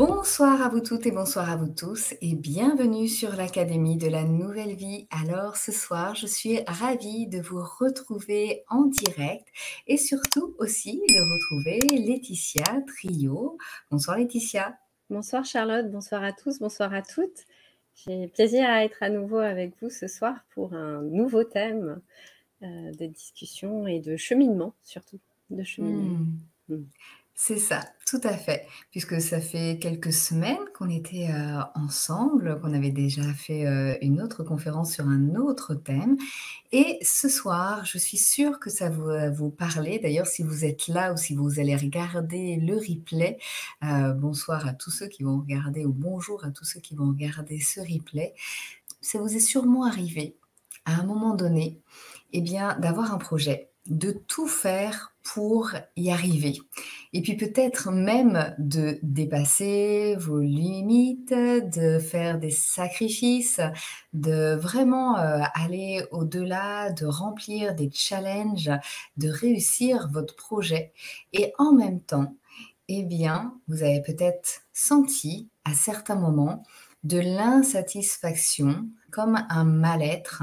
Bonsoir à vous toutes et bonsoir à vous tous et bienvenue sur l'Académie de la Nouvelle Vie. Alors ce soir, je suis ravie de vous retrouver en direct et surtout aussi de retrouver Laetitia Trio. Bonsoir Laetitia. Bonsoir Charlotte, bonsoir à tous, bonsoir à toutes. J'ai plaisir à être à nouveau avec vous ce soir pour un nouveau thème de discussion et de cheminement, surtout de cheminement. Mm. C'est ça, tout à fait, puisque ça fait quelques semaines qu'on était, ensemble, qu'on avait déjà fait, une autre conférence sur un autre thème et ce soir, je suis sûre que ça va vous parler. D'ailleurs, si vous êtes là ou si vous allez regarder le replay, bonsoir à tous ceux qui vont regarder ou bonjour à tous ceux qui vont regarder ce replay. Ça vous est sûrement arrivé, à un moment donné, eh bien, d'avoir un projet, de tout faire pour y arriver et puis peut-être même de dépasser vos limites, de faire des sacrifices, de vraiment, aller au-delà, de remplir des challenges, de réussir votre projet et en même temps, eh bien, vous avez peut-être senti à certains moments de l'insatisfaction comme un mal-être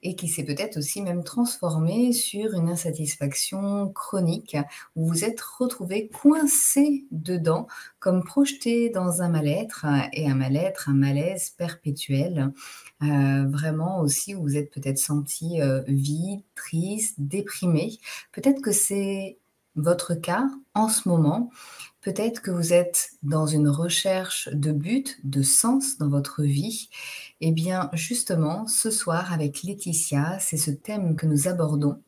et qui s'est peut-être aussi même transformé sur une insatisfaction chronique où vous êtes retrouvé coincé dedans, comme projeté dans un mal-être et un mal-être, un malaise perpétuel. Vraiment aussi où vous êtes peut-être senti, vide, triste, déprimé. Peut-être que c'est votre cas en ce moment. Peut-être que vous êtes dans une recherche de but, de sens dans votre vie. Eh bien, justement, ce soir avec Laetitia, c'est ce thème que nous abordons.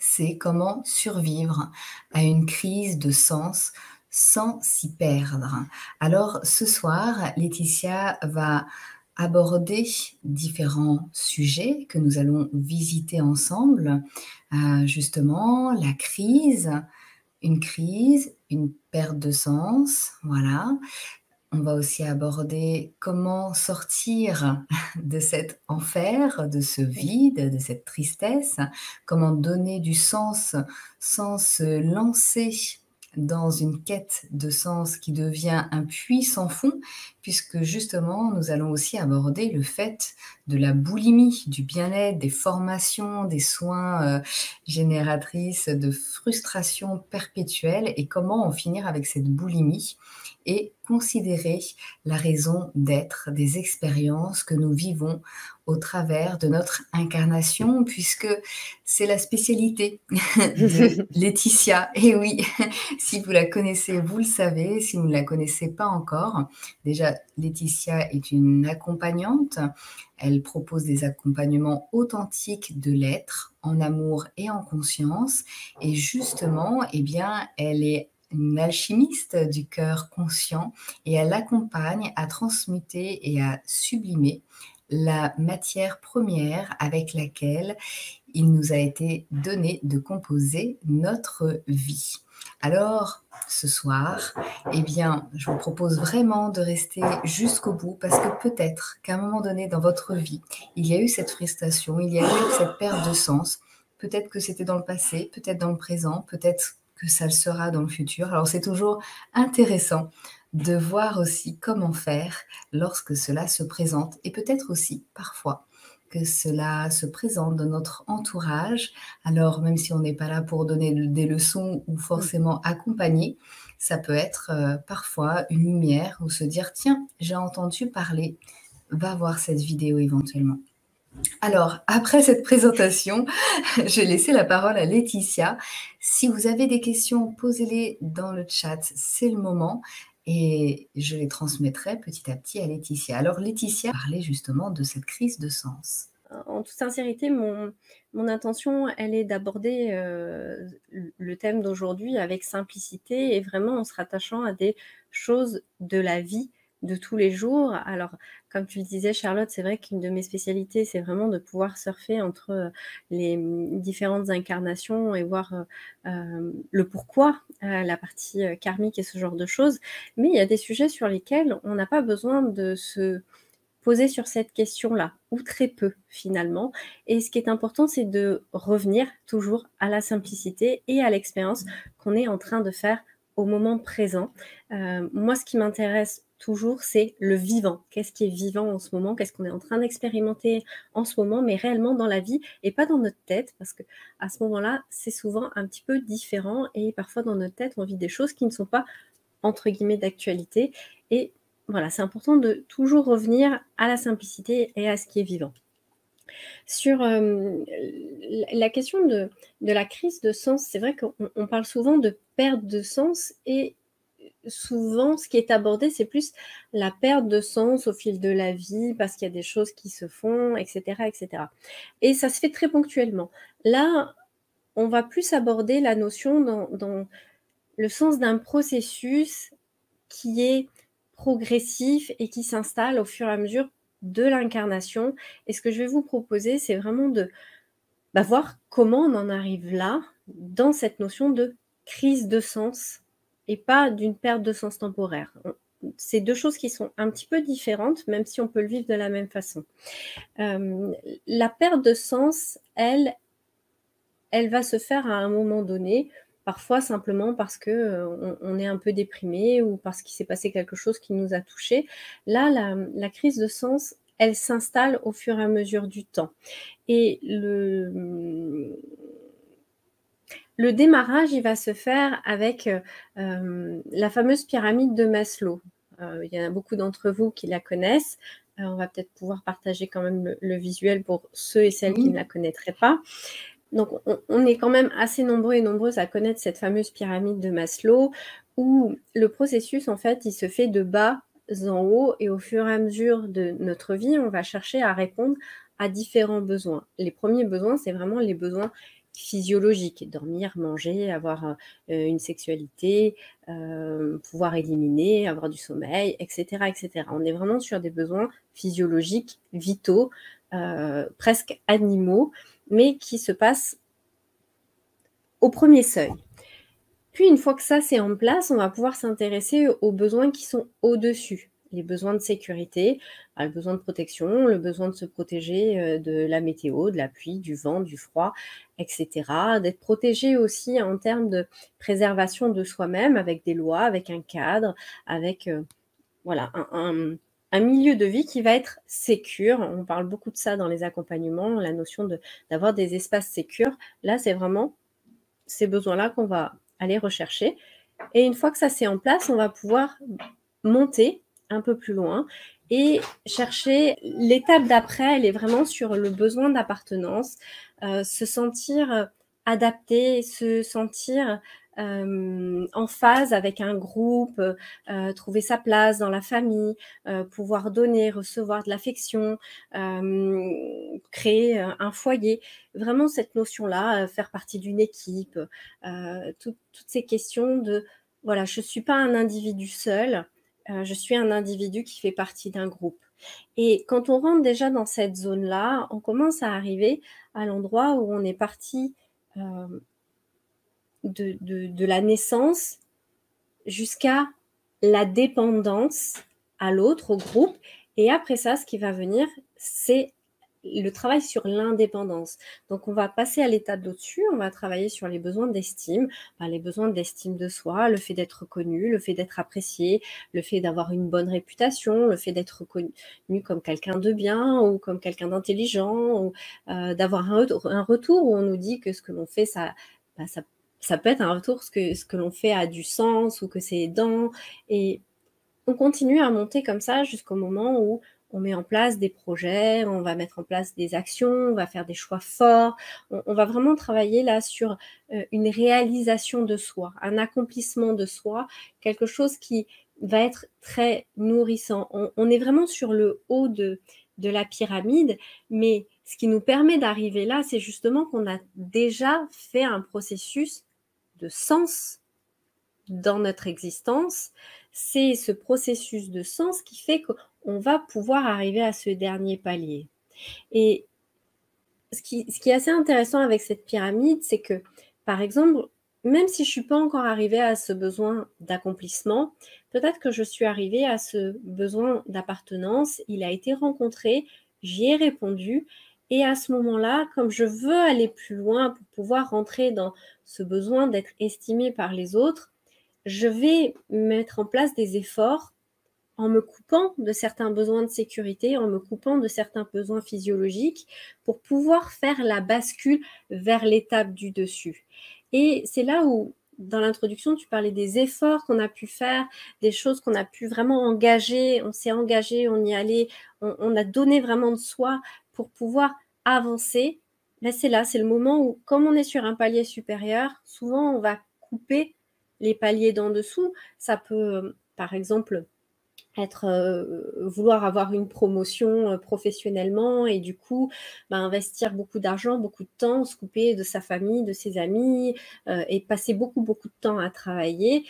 C'est comment survivre à une crise de sens sans s'y perdre. Alors, ce soir, Laetitia va aborder différents sujets que nous allons visiter ensemble. Justement, la crise, une perte de sens, voilà. On va aussi aborder comment sortir de cet enfer, de ce vide, de cette tristesse, comment donner du sens sans se lancer dans une quête de sens qui devient un puits sans fond, puisque justement nous allons aussi aborder le fait de la boulimie, du bien-être, des formations, des soins génératrices de frustration perpétuelle et comment en finir avec cette boulimie et considérer la raison d'être des expériences que nous vivons au travers de notre incarnation, puisque c'est la spécialité de Laetitia. Et oui, si vous la connaissez, vous le savez. Si vous ne la connaissez pas encore, déjà, Laetitia est une accompagnante. Elle propose des accompagnements authentiques de l'être, en amour et en conscience. Et justement, eh bien, elle est une alchimiste du cœur conscient et elle accompagne à transmuter et à sublimer la matière première avec laquelle il nous a été donné de composer notre vie. Alors, ce soir, eh bien, je vous propose vraiment de rester jusqu'au bout parce que peut-être qu'à un moment donné dans votre vie, il y a eu cette frustration, il y a eu cette perte de sens. Peut-être que c'était dans le passé, peut-être dans le présent, peut-être que ça le sera dans le futur. Alors, c'est toujours intéressant de voir aussi comment faire lorsque cela se présente et peut-être aussi parfois que cela se présente dans notre entourage. Alors, même si on n'est pas là pour donner des leçons ou forcément accompagner, ça peut être parfois une lumière ou se dire, tiens, j'ai entendu parler, va voir cette vidéo éventuellement. Alors, après cette présentation, je vais laisser la parole à Laetitia. Si vous avez des questions, posez-les dans le chat, c'est le moment. Et je les transmettrai petit à petit à Laetitia. Alors Laetitia parlait justement de cette crise de sens. En toute sincérité, mon intention, elle est d'aborder le thème d'aujourd'hui avec simplicité et vraiment en se rattachant à des choses de la vie de tous les jours. Alors, comme tu le disais, Charlotte, c'est vrai qu'une de mes spécialités, c'est vraiment de pouvoir surfer entre les différentes incarnations et voir le pourquoi, la partie karmique et ce genre de choses. Mais il y a des sujets sur lesquels on n'a pas besoin de se poser sur cette question-là, ou très peu finalement. Et ce qui est important, c'est de revenir toujours à la simplicité et à l'expérience qu'on est en train de faire au moment présent. Moi, ce qui m'intéresse toujours, c'est le vivant. Qu'est-ce qui est vivant en ce moment? Qu'est-ce qu'on est en train d'expérimenter en ce moment, mais réellement dans la vie et pas dans notre tête, parce que à ce moment-là, c'est souvent un petit peu différent et parfois dans notre tête, on vit des choses qui ne sont pas entre guillemets «d'actualité» et voilà, c'est important de toujours revenir à la simplicité et à ce qui est vivant. Sur, la question de la crise de sens, c'est vrai qu'on parle souvent de perte de sens et souvent ce qui est abordé, c'est plus la perte de sens au fil de la vie parce qu'il y a des choses qui se font et cetera et cetera et ça se fait très ponctuellement. Là, on va plus aborder la notion dans le sens d'un processus qui est progressif et qui s'installe au fur et à mesure de l'incarnation et ce que je vais vous proposer, c'est vraiment de, bah, voir comment on en arrive là, dans cette notion de crise de sens et pas d'une perte de sens temporaire. C'est 2 choses qui sont un petit peu différentes, même si on peut le vivre de la même façon. La perte de sens, elle va se faire à un moment donné, parfois simplement parce que, on est un peu déprimé ou parce qu'il s'est passé quelque chose qui nous a touchés. Là, la crise de sens, elle s'installe au fur et à mesure du temps et le démarrage, il va se faire avec, la fameuse pyramide de Maslow. Il y en a beaucoup d'entre vous qui la connaissent. On va peut-être pouvoir partager quand même le visuel pour ceux et celles qui ne Oui. la connaîtraient pas. Donc on est quand même assez nombreux et nombreuses à connaître cette fameuse pyramide de Maslow où le processus, en fait, il se fait de bas en haut et au fur et à mesure de notre vie, on va chercher à répondre à différents besoins. Les premiers besoins, c'est vraiment les besoins physiologiques: dormir, manger, avoir, une sexualité, pouvoir éliminer, avoir du sommeil et cetera et cetera. On est vraiment sur des besoins physiologiques, vitaux, presque animaux, mais qui se passent au premier seuil. Puis une fois que ça c'est en place, on va pouvoir s'intéresser aux besoins qui sont au-dessus. Les besoins de sécurité, le besoin de protection, le besoin de se protéger, de la météo, de la pluie, du vent, du froid et cetera. D'être protégé aussi en termes de préservation de soi-même avec des lois, avec un cadre, avec, voilà, un milieu de vie qui va être sécure. On parle beaucoup de ça dans les accompagnements, la notion d'avoir des espaces sécures. Là, c'est vraiment ces besoins-là qu'on va aller rechercher et une fois que ça c'est en place, on va pouvoir monter un peu plus loin et chercher l'étape d'après, elle est vraiment sur le besoin d'appartenance, se sentir, adapté, se sentir, en phase avec un groupe, trouver sa place dans la famille, pouvoir donner, recevoir de l'affection, créer, un foyer. Vraiment cette notion-là, faire partie d'une équipe, toutes ces questions de, voilà, je ne suis pas un individu seul, je suis un individu qui fait partie d'un groupe et quand on rentre déjà dans cette zone-là, on commence à arriver à l'endroit où on est parti, hem, de la naissance jusqu'à la dépendance à l'autre, au groupe et après ça, ce qui va venir, c'est le travail sur l'indépendance. Donc on va passer à l'étape d'au-dessus, on va travailler sur les besoins d'estime, les besoins d'estime de soi, le fait d'être reconnu, le fait d'être apprécié, le fait d'avoir une bonne réputation, le fait d'être reconnu comme quelqu'un de bien ou comme quelqu'un d'intelligent ou, d'avoir un retour où on nous dit que ce que l'on fait ça peut être un retour, ce que l'on fait a du sens ou que c'est aidant et on continue à monter comme ça jusqu'au moment où on met en place des projets, on va mettre en place des actions, on va faire des choix forts. On va vraiment travailler là sur, une réalisation de soi, un accomplissement de soi, quelque chose qui va être très nourrissant. On est vraiment sur le haut de la pyramide, mais ce qui nous permet d'arriver là, c'est justement qu'on a déjà fait un processus de sens dans notre existence. C'est ce processus de sens qui fait qu'on va pouvoir arriver à ce dernier palier et ce qui est assez intéressant avec cette pyramide, c'est que, par exemple, même si je ne suis pas encore arrivée à ce besoin d'accomplissement, peut-être que je suis arrivée à ce besoin d'appartenance, il a été rencontré, j'y ai répondu et à ce moment-là, comme je veux aller plus loin pour pouvoir rentrer dans ce besoin d'être estimée par les autres, je vais mettre en place des efforts en me coupant de certains besoins de sécurité, en me coupant de certains besoins physiologiques pour pouvoir faire la bascule vers l'étape du dessus. Et c'est là où, dans l'introduction, tu parlais des efforts qu'on a pu faire, des choses qu'on a pu vraiment engager, on s'est engagé, on y allait, on a donné vraiment de soi pour pouvoir avancer. Mais c'est là, c'est le moment où, comme on est sur un palier supérieur, souvent on va couper les paliers d'en dessous. Ça peut, par exemple, vouloir avoir une promotion professionnellement et du coup investir beaucoup d'argent, beaucoup de temps, se couper de sa famille, de ses amis et passer beaucoup de temps à travailler,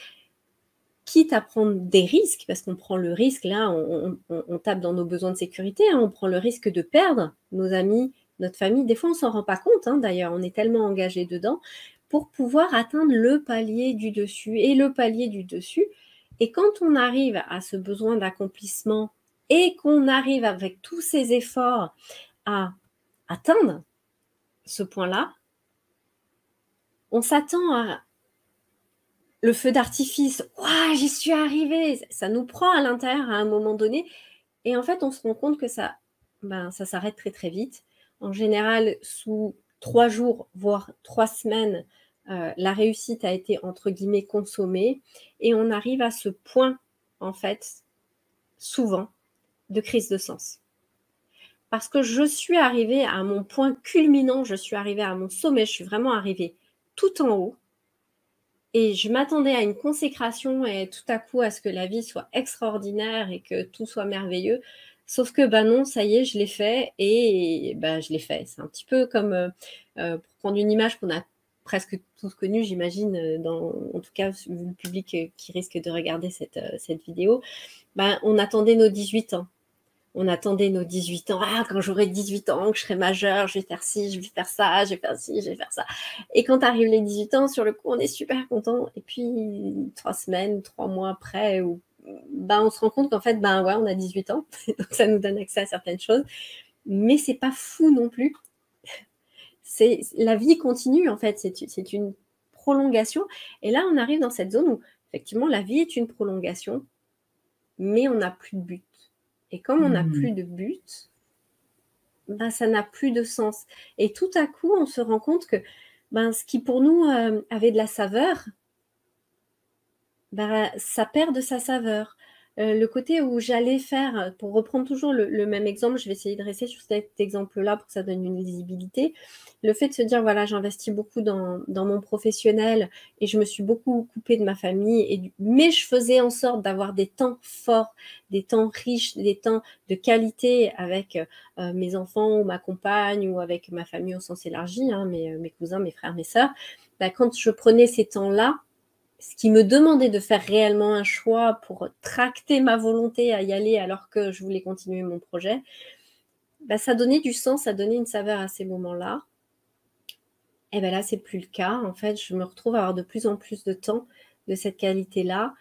quitte à prendre des risques, parce qu'on prend le risque, là on tape dans nos besoins de sécurité, hein, on prend le risque de perdre nos amis, notre famille. Des fois on s'en rend pas compte, hein, d'ailleurs, on est tellement engagé dedans, pour pouvoir atteindre le palier du dessus. Et le palier du dessus, et quand on arrive à ce besoin d'accomplissement et qu'on arrive avec tous ces efforts à atteindre ce point-là, on s'attend à le feu d'artifice. Ouah, j'y suis arrivée! Ça nous prend à l'intérieur à un moment donné. Et en fait, on se rend compte que ça s'arrête très très vite. En général, sous 3 jours, voire 3 semaines, la réussite a été entre guillemets consommée et on arrive à ce point, en fait, souvent, de crise de sens. Parce que je suis arrivée à mon point culminant, je suis arrivée à mon sommet, je suis vraiment arrivée tout en haut. Et je m'attendais à une consécration et tout à coup à ce que la vie soit extraordinaire et que tout soit merveilleux. Sauf que non, ça y est, je l'ai fait et je l'ai fait. C'est un petit peu comme, pour prendre une image qu'on a presque tous connue, j'imagine, en tout cas, vu le public qui risque de regarder cette vidéo, on attendait nos 18 ans. On attendait nos 18 ans. Ah, quand j'aurai 18 ans, que je serai majeure, je vais faire ci, je vais faire ça, je vais faire ci, je vais faire ça. Et quand arrivent les 18 ans, sur le coup, on est super content. Et puis, 3 semaines, 3 mois après, on se rend compte qu'en fait, ouais, on a 18 ans. Donc, ça nous donne accès à certaines choses. Mais c'est pas fou non plus. La vie continue, en fait. C'est une prolongation. Et là, on arrive dans cette zone où, effectivement, la vie est une prolongation, mais on n'a plus de but. Et comme on n'a plus de but, ça n'a plus de sens. Et tout à coup, on se rend compte que ce qui pour nous avait de la saveur, ça perd de sa saveur. Le côté où j'allais faire, pour reprendre toujours le même exemple, je vais essayer de rester sur cet exemple-là pour que ça donne une lisibilité. Le fait de se dire, voilà, j'investis beaucoup dans mon professionnel et je me suis beaucoup coupée de ma famille, mais je faisais en sorte d'avoir des temps forts, des temps riches, des temps de qualité avec mes enfants ou ma compagne ou avec ma famille au sens élargi, hein, mes cousins, mes frères, mes sœurs. Quand je prenais ces temps-là, ce qui me demandait de faire réellement un choix pour tracter ma volonté à y aller alors que je voulais continuer mon projet, ça donnait du sens, ça donnait une saveur à ces moments-là. Et là, c'est plus le cas. En fait, je me retrouve à avoir de plus en plus de temps de cette qualité-là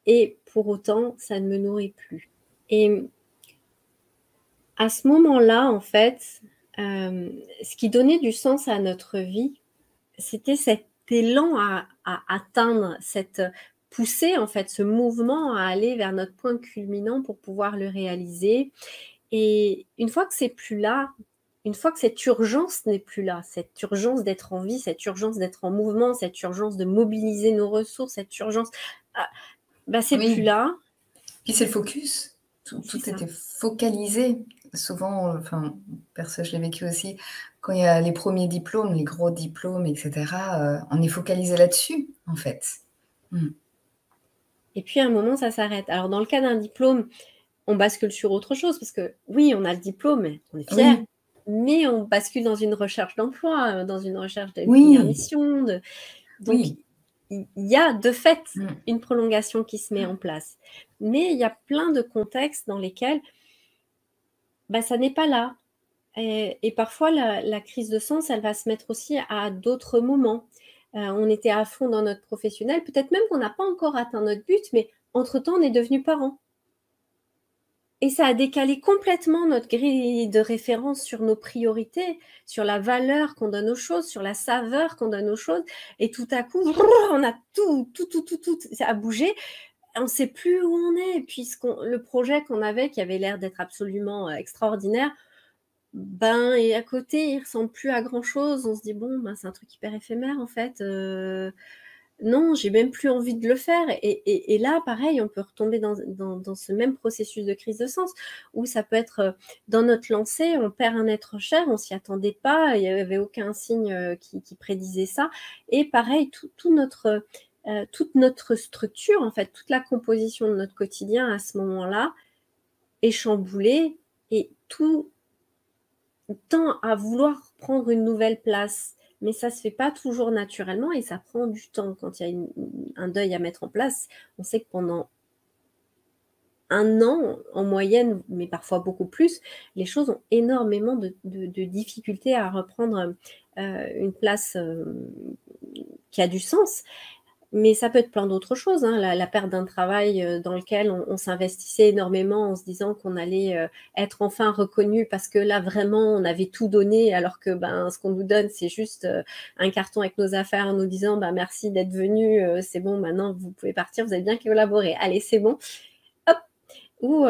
et pour autant, ça ne me nourrit plus. Et à ce moment-là, en fait, ce qui donnait du sens à notre vie, c'était cet élan à atteindre, cette poussée, en fait, ce mouvement à aller vers notre point culminant pour pouvoir le réaliser. Et une fois que c'est plus là, une fois que cette urgence n'est plus là, cette urgence d'être en vie, cette urgence d'être en mouvement, cette urgence de mobiliser nos ressources, cette urgence, c'est plus là. Puis c'est le focus. Tout était focalisé. Souvent, perso, je l'ai vécu aussi, quand il y a les premiers diplômes, les gros diplômes, et cetera, on est focalisé là-dessus, en fait. Et puis à un moment, ça s'arrête. Alors dans le cas d'un diplôme, on bascule sur autre chose parce que oui, on a le diplôme, on est fiers, mais on bascule dans une recherche d'emploi, dans une recherche d'une première mission. Donc, il y a de fait une prolongation qui se met en place. Mais il y a plein de contextes dans lesquels ça n'est pas là. Et parfois, la crise de sens, elle va se mettre aussi à d'autres moments. On était à fond dans notre professionnel, peut-être même qu'on n'a pas encore atteint notre but, mais entre-temps, on est devenus parents. Et ça a décalé complètement notre grille de référence sur nos priorités, sur la valeur qu'on donne aux choses, sur la saveur qu'on donne aux choses. Et tout à coup, on a tout, ça a bougé. On ne sait plus où on est. Puisque le projet qu'on avait, qui avait l'air d'être absolument extraordinaire, ben, et à côté, il ressemble plus à grand-chose. On se dit, bon, ben, c'est un truc hyper éphémère, en fait. Non, j'ai même plus envie de le faire. Et là, pareil, on peut retomber dans ce même processus de crise de sens, où ça peut être dans notre lancée, on perd un être cher, on s'y attendait pas, il n'y avait aucun signe qui prédisait ça. Et pareil, toute notre structure, en fait, toute la composition de notre quotidien à ce moment-là est chamboulée, et tout tend à vouloir prendre une nouvelle place. Mais ça ne se fait pas toujours naturellement, et ça prend du temps. Quand il y a un deuil à mettre en place, on sait que pendant un an, en moyenne, mais parfois beaucoup plus, les choses ont énormément de difficultés à reprendre une place qui a du sens. Mais ça peut être plein d'autres choses, hein. La perte d'un travail dans lequel on s'investissait énormément en se disant qu'on allait être enfin reconnu, parce que là, vraiment, on avait tout donné, alors que ce qu'on nous donne, c'est juste un carton avec nos affaires en nous disant merci d'être venu, c'est bon, maintenant vous pouvez partir, vous avez bien collaboré, allez, c'est bon. Hop. Ou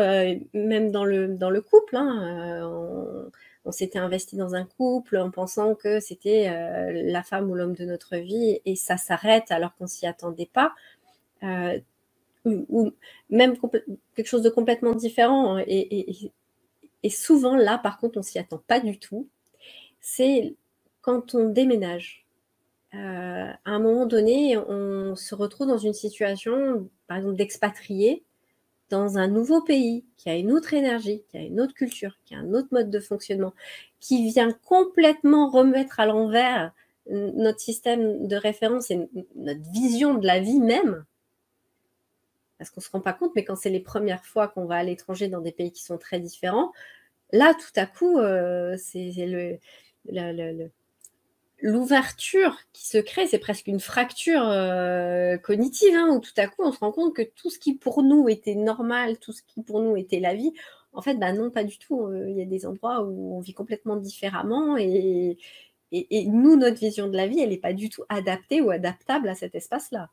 même dans le couple, hein, on s'était investi dans un couple en pensant que c'était la femme ou l'homme de notre vie, et ça s'arrête alors qu'on s'y attendait pas, ou même quelque chose de complètement différent. Et souvent là, par contre, on s'y attend pas du tout. C'est quand on déménage. À un moment donné, on se retrouve dans une situation, par exemple, d'expatrié dans un nouveau pays, qui a une autre énergie, qui a une autre culture, qui a un autre mode de fonctionnement, qui vient complètement remettre à l'envers notre système de référence et notre vision de la vie même. Parce qu'on ne se rend pas compte, mais quand c'est les premières fois qu'on va à l'étranger dans des pays qui sont très différents, là, tout à coup, c'est l'ouverture qui se crée, c'est presque une fracture cognitive, hein, où tout à coup on se rend compte que tout ce qui pour nous était normal, tout ce qui pour nous était la vie, en fait non, pas du tout. Il y a des endroits où on vit complètement différemment, et nous, notre vision de la vie, elle n'est pas du tout adaptée ou adaptable à cet espace-là.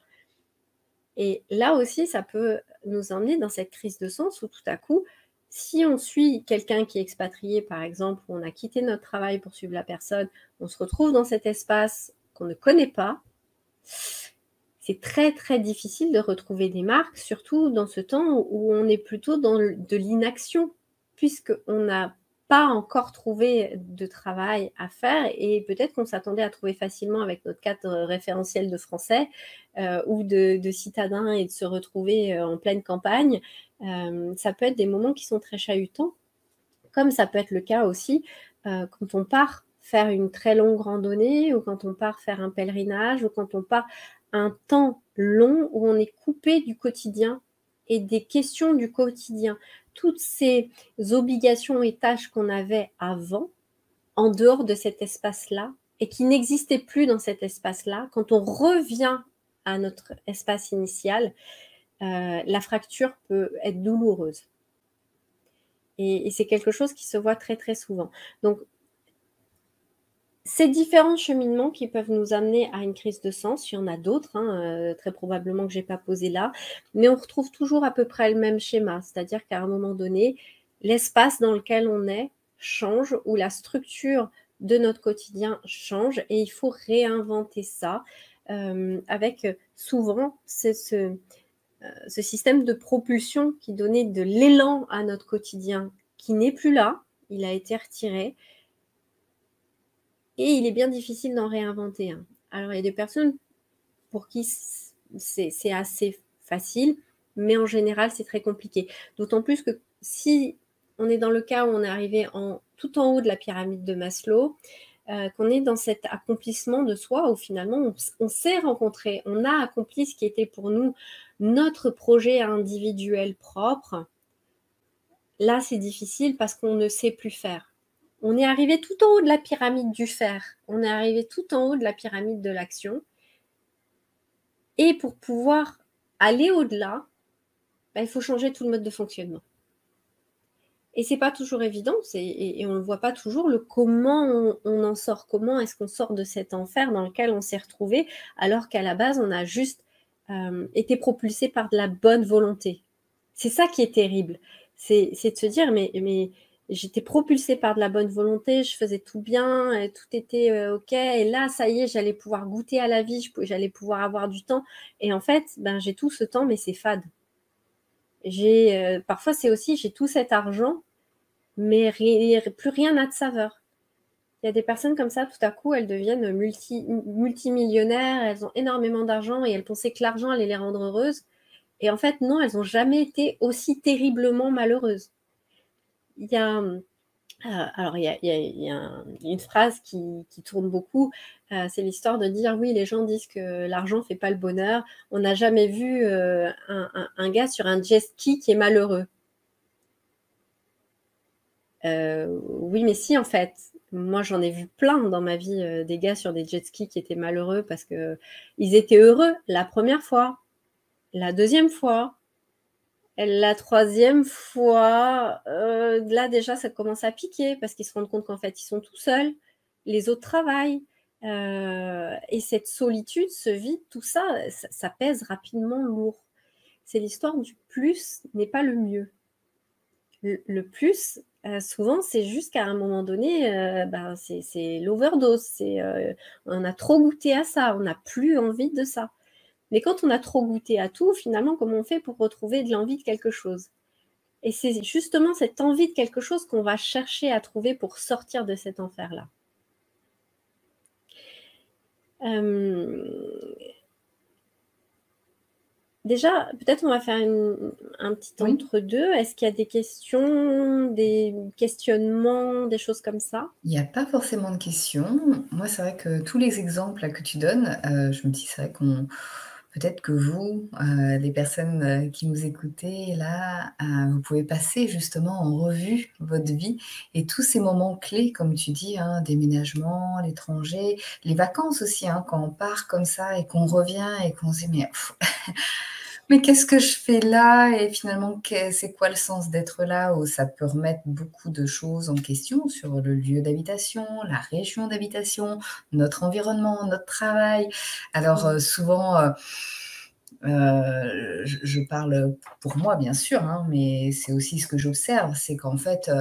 Et là aussi, ça peut nous emmener dans cette crise de sens où tout à coup, si on suit quelqu'un qui est expatrié, par exemple, où on a quitté notre travail pour suivre la personne, on se retrouve dans cet espace qu'on ne connaît pas, c'est très très difficile de retrouver des marques, surtout dans ce temps où on est plutôt dans de l'inaction, puisqu'on n'a pas encore trouvé de travail à faire, et peut-être qu'on s'attendait à trouver facilement avec notre cadre référentiel de français ou de citadin, et de se retrouver en pleine campagne. Ça peut être des moments qui sont très chahutants, comme ça peut être le cas aussi quand on part faire une très longue randonnée, ou quand on part faire un pèlerinage, ou quand on part un temps long où on est coupé du quotidien et des questions du quotidien. Toutes ces obligations et tâches qu'on avait avant, en dehors de cet espace-là, et qui n'existaient plus dans cet espace-là, quand on revient à notre espace initial, la fracture peut être douloureuse. Et c'est quelque chose qui se voit très très souvent. Donc, ces différents cheminements qui peuvent nous amener à une crise de sens, il y en a d'autres, très probablement que je n'ai pas posé là, mais on retrouve toujours à peu près le même schéma, c'est-à-dire qu'à un moment donné, l'espace dans lequel on est change, ou la structure de notre quotidien change, et il faut réinventer ça avec souvent ce système de propulsion qui donnait de l'élan à notre quotidien, qui n'est plus là, il a été retiré. Et il est bien difficile d'en réinventer un. Alors, il y a des personnes pour qui c'est assez facile, mais en général, c'est très compliqué. D'autant plus que si on est dans le cas où on est arrivé tout en haut de la pyramide de Maslow, qu'on est dans cet accomplissement de soi, où finalement, on s'est rencontré, on a accompli ce qui était pour nous notre projet individuel propre. Là, c'est difficile parce qu'on ne sait plus faire. On est arrivé tout en haut de la pyramide du faire. On est arrivé tout en haut de la pyramide de l'action. Et pour pouvoir aller au-delà, il faut changer tout le mode de fonctionnement. Et c'est pas toujours évident, et on le voit pas toujours, le comment on en sort. Comment est-ce qu'on sort de cet enfer dans lequel on s'est retrouvé, alors qu'à la base, on a juste été propulsé par de la bonne volonté. C'est ça qui est terrible. C'est de se dire, mais j'étais propulsée par de la bonne volonté, je faisais tout bien, et tout était OK. Et là, ça y est, j'allais pouvoir goûter à la vie, j'allais pouvoir avoir du temps. Et en fait, ben, j'ai tout ce temps, mais c'est fade. Parfois, c'est aussi, j'ai tout cet argent, mais plus rien n'a de saveur. Il y a des personnes comme ça, tout à coup, elles deviennent multimillionnaires, elles ont énormément d'argent et elles pensaient que l'argent allait les rendre heureuses. Et en fait, non, elles n'ont jamais été aussi terriblement malheureuses. Il y a, alors, il y a une phrase qui tourne beaucoup, c'est l'histoire de dire, oui, les gens disent que l'argent ne fait pas le bonheur. On n'a jamais vu un gars sur un jet ski qui est malheureux. Oui, mais si, en fait. Moi, j'en ai vu plein dans ma vie, des gars sur des jet skis qui étaient malheureux parce qu'ils étaient heureux la première fois, la deuxième fois, la troisième fois. Là, déjà, ça commence à piquer parce qu'ils se rendent compte qu'en fait, ils sont tout seuls, les autres travaillent. Et cette solitude, ce vide, tout ça, ça pèse rapidement lourd. C'est l'histoire du plus n'est pas le mieux. Le plus, souvent, c'est juste qu'à un moment donné, ben, c'est l'overdose. On a trop goûté à ça, on n'a plus envie de ça. Mais quand on a trop goûté à tout, finalement, comment on fait pour retrouver de l'envie de quelque chose? Et c'est justement cette envie de quelque chose qu'on va chercher à trouver pour sortir de cet enfer-là. Déjà, peut-être on va faire un petit Oui. entre-deux. Est-ce qu'il y a des questions, des questionnements, des choses comme ça? Il n'y a pas forcément de questions. Moi, c'est vrai que tous les exemples là que tu donnes, je me dis, c'est vrai qu'on peut-être que vous, les personnes, qui nous écoutez là, vous pouvez passer justement en revue votre vie et tous ces moments clés, comme tu dis, hein, déménagement, l'étranger, les vacances aussi, hein, quand on part comme ça et qu'on revient et qu'on se dit: «Mais mais qu'est-ce que je fais là? Et finalement, c'est quoi le sens d'être là?» Où ça peut remettre beaucoup de choses en question sur le lieu d'habitation, la région d'habitation, notre environnement, notre travail. Alors, Mmh. souvent, je parle pour moi bien sûr, hein, mais c'est aussi ce que j'observe, c'est qu'en fait,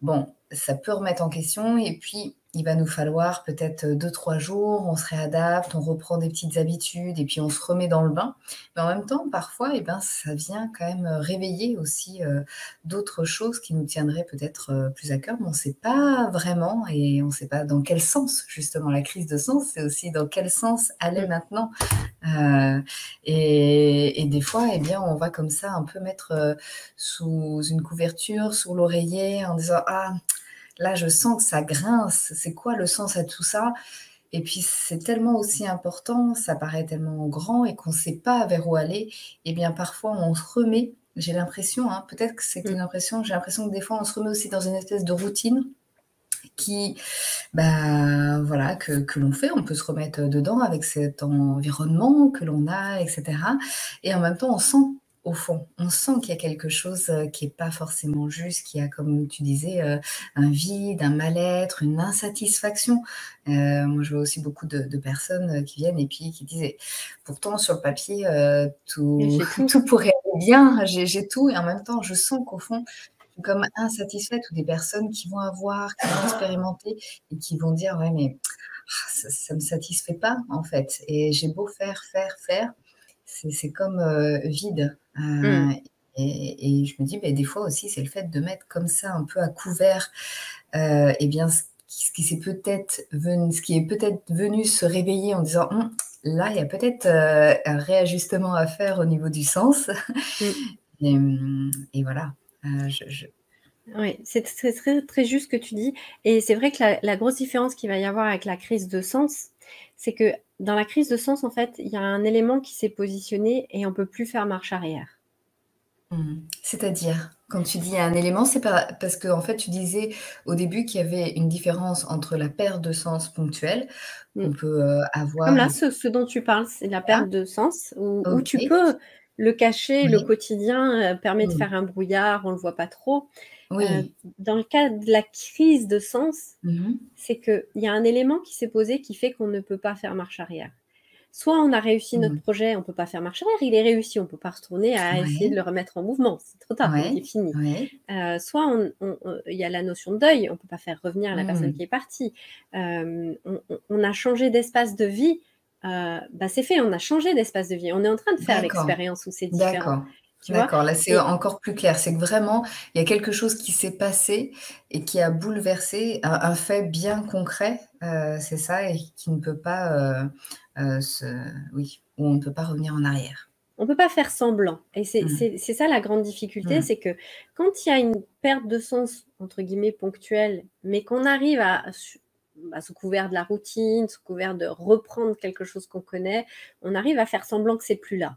bon, ça peut remettre en question et puis il va nous falloir peut-être 2-3 jours, on se réadapte, on reprend des petites habitudes et puis on se remet dans le bain. Mais en même temps, parfois et ben, ça vient quand même, réveiller aussi, d'autres choses qui nous tiendraient peut-être, plus à cœur, mais on ne sait pas vraiment et on ne sait pas dans quel sens justement. La crise de sens, c'est aussi dans quel sens aller Mmh. maintenant. Heu et des fois, eh bien, on va comme ça un peu mettre, sous une couverture, sous l'oreiller en disant: «Ah, là, je sens que ça grince, c'est quoi le sens à tout ça?» Et puis c'est tellement aussi important, ça paraît tellement grand et qu'on ne sait pas vers où aller, eh bien, parfois on se remet, j'ai l'impression, hein, peut-être que c'est Mmh. qu'une impression, j'ai l'impression que des fois on se remet aussi dans une espèce de routine qui bah, voilà, que l'on fait. On peut se remettre, dedans avec cet environnement que l'on a et cetera et en même temps, on sent, au fond, on sent qu'il y a quelque chose, qui est pas forcément juste, qui a, comme tu disais, un vide, un mal-être, une insatisfaction. Moi, je vois aussi beaucoup de personnes, qui viennent et puis qui disent: «Pourtant sur le papier, Et tout j'ai tout. tout pourrait aller bien, j'ai tout et en même temps, je sens qu'au fond, comme insatisfaites ou des personnes qui vont avoir, qui vont expérimenter et qui vont dire: «Ouais, mais ça me satisfait pas, en fait et j'ai beau faire, faire, faire, c'est comme, vide». Mmh. Et je me dis, beh, des fois aussi, c'est le fait de mettre comme ça un peu à couvert, et bien, ce qui est peut-être venu se réveiller en disant: là, il y a peut-être, un réajustement à faire au niveau du sens». Mmh. Et voilà, je Oui, c'est très, très juste ce que tu dis, et c'est vrai que la grosse différence qu'il va y avoir avec la crise de sens, c'est que dans la crise de sens, en fait, il y a un élément qui s'est positionné et on peut plus faire marche arrière. C'est-à-dire? Quand tu dis un élément, c'est pas parce qu'en fait, tu disais au début qu'il y avait une différence entre la perte de sens ponctuelle Mmh. qu'on peut, Comme avoir là, et ce dont tu parles, c'est la voilà, perte de sens où tu OK. peux le cacher, le Oui. quotidien, permet de Mmh. faire un brouillard, on le voit pas trop. Oui. Dans le cas de la crise de sens, Mmh mh. c'est qu'il y a un élément qui s'est posé qui fait qu'on ne peut pas faire marche arrière. Soit on a réussi notre Mmh. projet, on peut pas faire marche arrière, il est réussi, on peut pas retourner à essayer de Ouais. le remettre en mouvement, c'est trop tard, il était Ouais. fini. Ouais. Soit il y a la notion de deuil, on peut pas faire revenir la personne Mmh. qui est partie. On a changé d'espace de vie, bah, c'est fait, on a changé d'espace de vie. On est en train de faire D'accord. l'expérience où c'est différent, D'accord. tu vois? D'accord, là, c'est Et encore plus clair. C'est que vraiment, il y a quelque chose qui s'est passé et qui a bouleversé un fait bien concret, c'est ça? Et qui ne peut pas, se oui, où on ne peut pas revenir en arrière. on peut pas faire semblant et c'est Mmh. c'est c'est ça la grande difficulté, Mmh. c'est que quand il y a une «perte de sens» entre guillemets «ponctuelle», mais qu'on arrive bah, sous couvert de la routine, sous couvert de reprendre quelque chose qu'on connaît, on arrive à faire semblant que c'est plus là.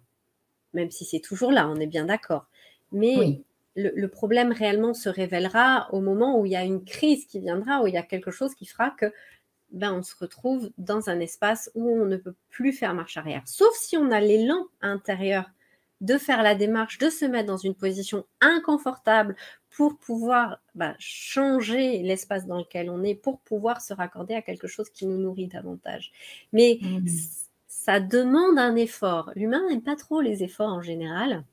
Même si c'est toujours là, on est bien d'accord. Mais Oui. le problème réellement se révélera au moment où il y a une crise qui viendra, où il y a quelque chose qui fera que, ben, on se retrouve dans un espace où on ne peut plus faire marche arrière. Sauf si on a l'élan intérieur de faire la démarche, de se mettre dans une position inconfortable pour pouvoir, bah, changer l'espace dans lequel on est, pour pouvoir se raccorder à quelque chose qui nous nourrit davantage. Mais Mmh. ça demande un effort. L'humain n'aime pas trop les efforts en général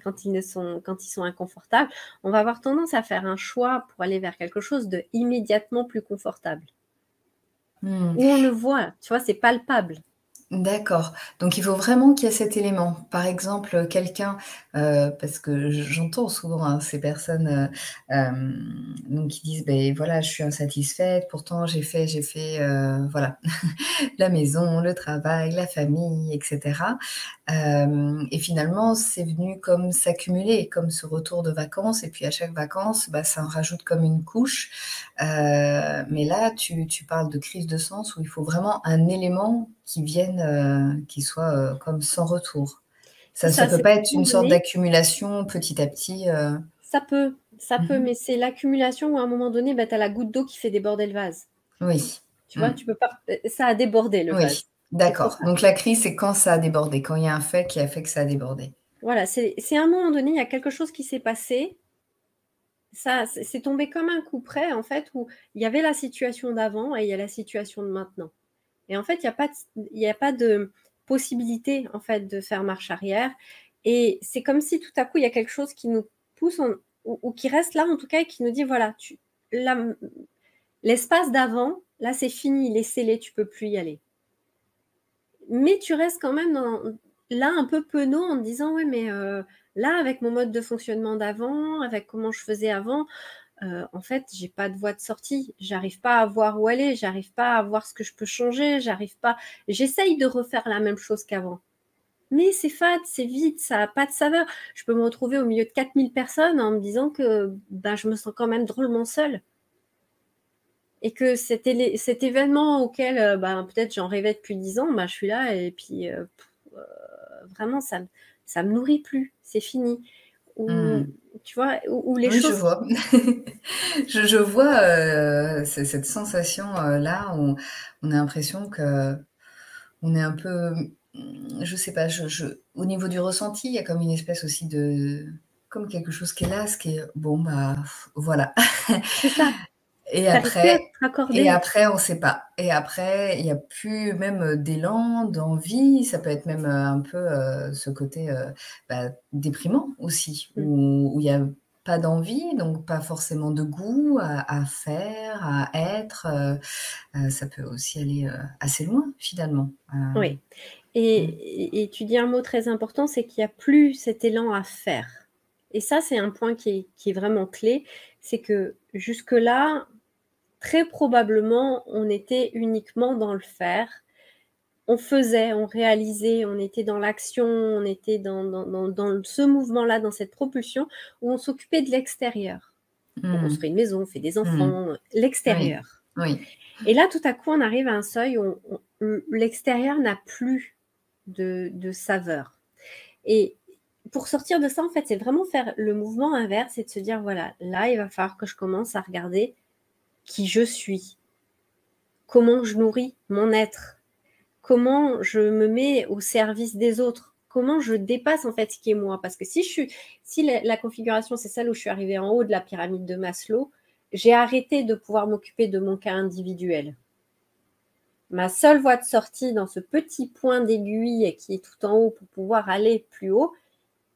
quand ils sont inconfortables. On va avoir tendance à faire un choix pour aller vers quelque chose de immédiatement plus confortable. Mmh. Où on le voit, tu vois? C'est palpable. D'accord, donc il faut vraiment qu'il y ait cet élément. Par exemple, quelqu'un, parce que j'entends souvent, hein, ces personnes, donc qui disent: ben voilà, je suis insatisfaite, pourtant j'ai fait, voilà, la maison, le travail, la famille et cetera». Et finalement, c'est venu comme s'accumuler, comme ce retour de vacances et puis à chaque vacances, bah, ça en rajoute comme une couche. Mais là, tu parles de crise de sens où il faut vraiment un élément qui vienne, qui soit, comme sans retour. C'est Ça ça, peut c'est pas à un être une moment sorte donné, d'accumulation petit à petit, ça Mmh peut, mh. mais c'est l'accumulation où à un moment donné, bah, tu as la goutte d'eau qui fait déborder le vase. Oui. Tu vois? Mmh. Tu peux pas ça a débordé le Oui, vase. C'est trop d'accord. tard. Donc la crise, c'est quand ça a débordé, quand il y a un fait qui a fait que ça a débordé. Voilà, c'est à un moment donné, il y a quelque chose qui s'est passé. Ça, c'est tombé comme un coup près, en fait, où il y avait la situation d'avant et il y a la situation de maintenant. Et en fait, il y a pas de possibilité, en fait, de faire marche arrière et c'est comme si tout à coup, il y a quelque chose qui nous pousse ou qui reste là, en tout cas, et qui nous dit: «Voilà, tu là, l'espace d'avant, là, c'est fini, laissez-les, tu peux plus y aller». Mais tu restes quand même là, un peu penaud en te disant: «Ouais, mais là, avec mon mode de fonctionnement d'avant, avec comment je faisais avant, en fait, j'ai pas de voie de sortie. J'arrive pas à voir où aller, j'arrive pas à voir ce que je peux changer, j'arrive pas». J'essaye de refaire la même chose qu'avant, mais c'est fade, c'est vide, ça a pas de saveur. Je peux me retrouver au milieu de 4 000 personnes en me disant que, ben, je me sens quand même drôlement seule et que cet événement auquel, ben, peut-être j'en rêvais depuis 10 ans, bah, je suis là et puis, vraiment ça me nourrit plus, c'est fini. Ou Mmh. tu vois? Ou les Oui, je choses. vois. Je vois, cette sensation, là où on a l'impression qu'on est un peu, je sais pas, je au niveau du ressenti, il y a comme une espèce aussi de comme quelque chose qui est là, ce qui est bon, bah, voilà. C'est ça, Et tu arrives plus à te après et raccorder. après on sait pas. Et après, il y a plus même, d'élan, d'envie. Ça peut être même, un peu, ce côté, bah, déprimant aussi, Mmh. où il y a pas d'envie, donc pas forcément de goût à faire, à être, ça peut aussi aller, assez loin finalement. Oui, Mmh. et tu dis un mot très important, c'est qu'il y a plus cet élan à faire et ça, c'est un point qui est vraiment clé. C'est que jusque-là, très probablement, on était uniquement dans le faire. On faisait, on réalisait, on était dans l'action, on était dans ce mouvement-là, dans cette propulsion où on s'occupait de l'extérieur. On Mmh. construit une maison, on fait des Mmh. enfants, Oui. l'extérieur. Oui. Et là, tout à coup, on arrive à un seuil où l'extérieur n'a plus de saveur. Et pour sortir de ça, en fait, c'est vraiment faire le mouvement inverse et de se dire: «Voilà, là, il va falloir que je commence à regarder qui je suis, comment je nourris mon être, comment je me mets au service des autres». comment je dépasse en fait ce qui est moi. Parce que si la configuration, c'est celle où je suis arrivée en haut de la pyramide de Maslow, j'ai arrêté de pouvoir m'occuper de mon cas individuel. Ma seule voie de sortie dans ce petit point d'aiguille qui est tout en haut pour pouvoir aller plus haut,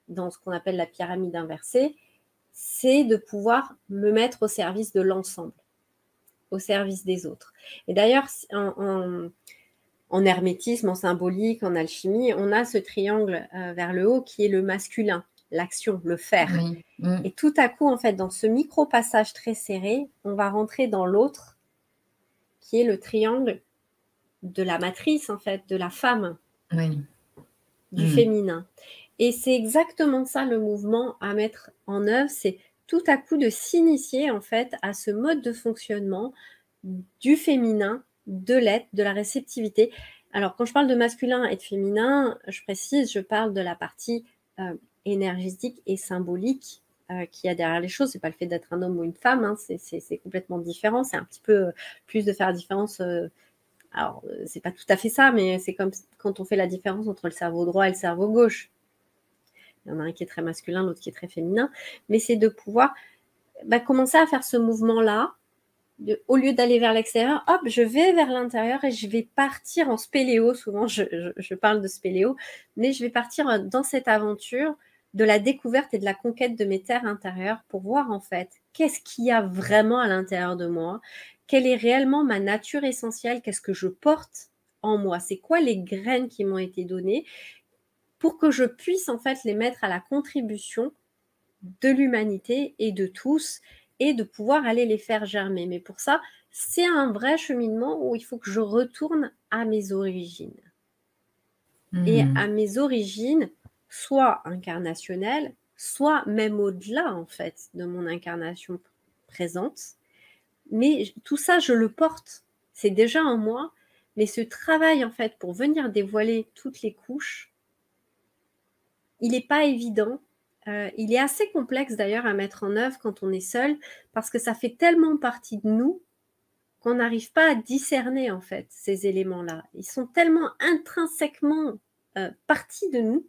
dans ce qu'on appelle la pyramide inversée, c'est de pouvoir me mettre au service de l'ensemble, au service des autres. Et d'ailleurs, en hermétisme, en symbolique, en alchimie, on a ce triangle vers le haut qui est le masculin, l'action, le faire. Oui. Et tout à coup, en fait, dans ce micro-passage très serré, on va rentrer dans l'autre, qui est le triangle de la matrice, en fait, de la femme, Oui. du féminin. Et c'est exactement ça le mouvement à mettre en œuvre, c'est tout à coup de s'initier, en fait, à ce mode de fonctionnement du féminin, de l'être, de la réceptivité. Alors, quand je parle de masculin et de féminin, je précise, je parle de la partie énergétique et symbolique qu'il y a derrière les choses. C'est pas le fait d'être un homme ou une femme, hein, c'est complètement différent. C'est un petit peu plus de faire la différence. Alors, c'est pas tout à fait ça, mais c'est comme quand on fait la différence entre le cerveau droit et le cerveau gauche. Il y en a un qui est très masculin, l'autre qui est très féminin. Mais c'est de pouvoir commencer à faire ce mouvement-là. Au lieu d'aller vers l'extérieur, hop, je vais vers l'intérieur et je vais partir en spéléo. Souvent, je parle de spéléo, mais je vais partir dans cette aventure de la découverte et de la conquête de mes terres intérieures pour voir en fait qu'est-ce qu'il y a vraiment à l'intérieur de moi, quelle est réellement ma nature essentielle, qu'est-ce que je porte en moi, c'est quoi les graines qui m'ont été données pour que je puisse en fait les mettre à la contribution de l'humanité et de tous et de pouvoir aller les faire germer. Mais pour ça, c'est un vrai cheminement où il faut que je retourne à mes origines. Et à mes origines, soit incarnationnelles, soit même au-delà, en fait, de mon incarnation présente. Mais tout ça, je le porte. C'est déjà en moi. Mais ce travail, en fait, pour venir dévoiler toutes les couches, il n'est pas évident. Il est assez complexe d'ailleurs à mettre en œuvre quand on est seul, parce que ça fait tellement partie de nous qu'on n'arrive pas à discerner en fait ces éléments-là. Ils sont tellement intrinsèquement partie de nous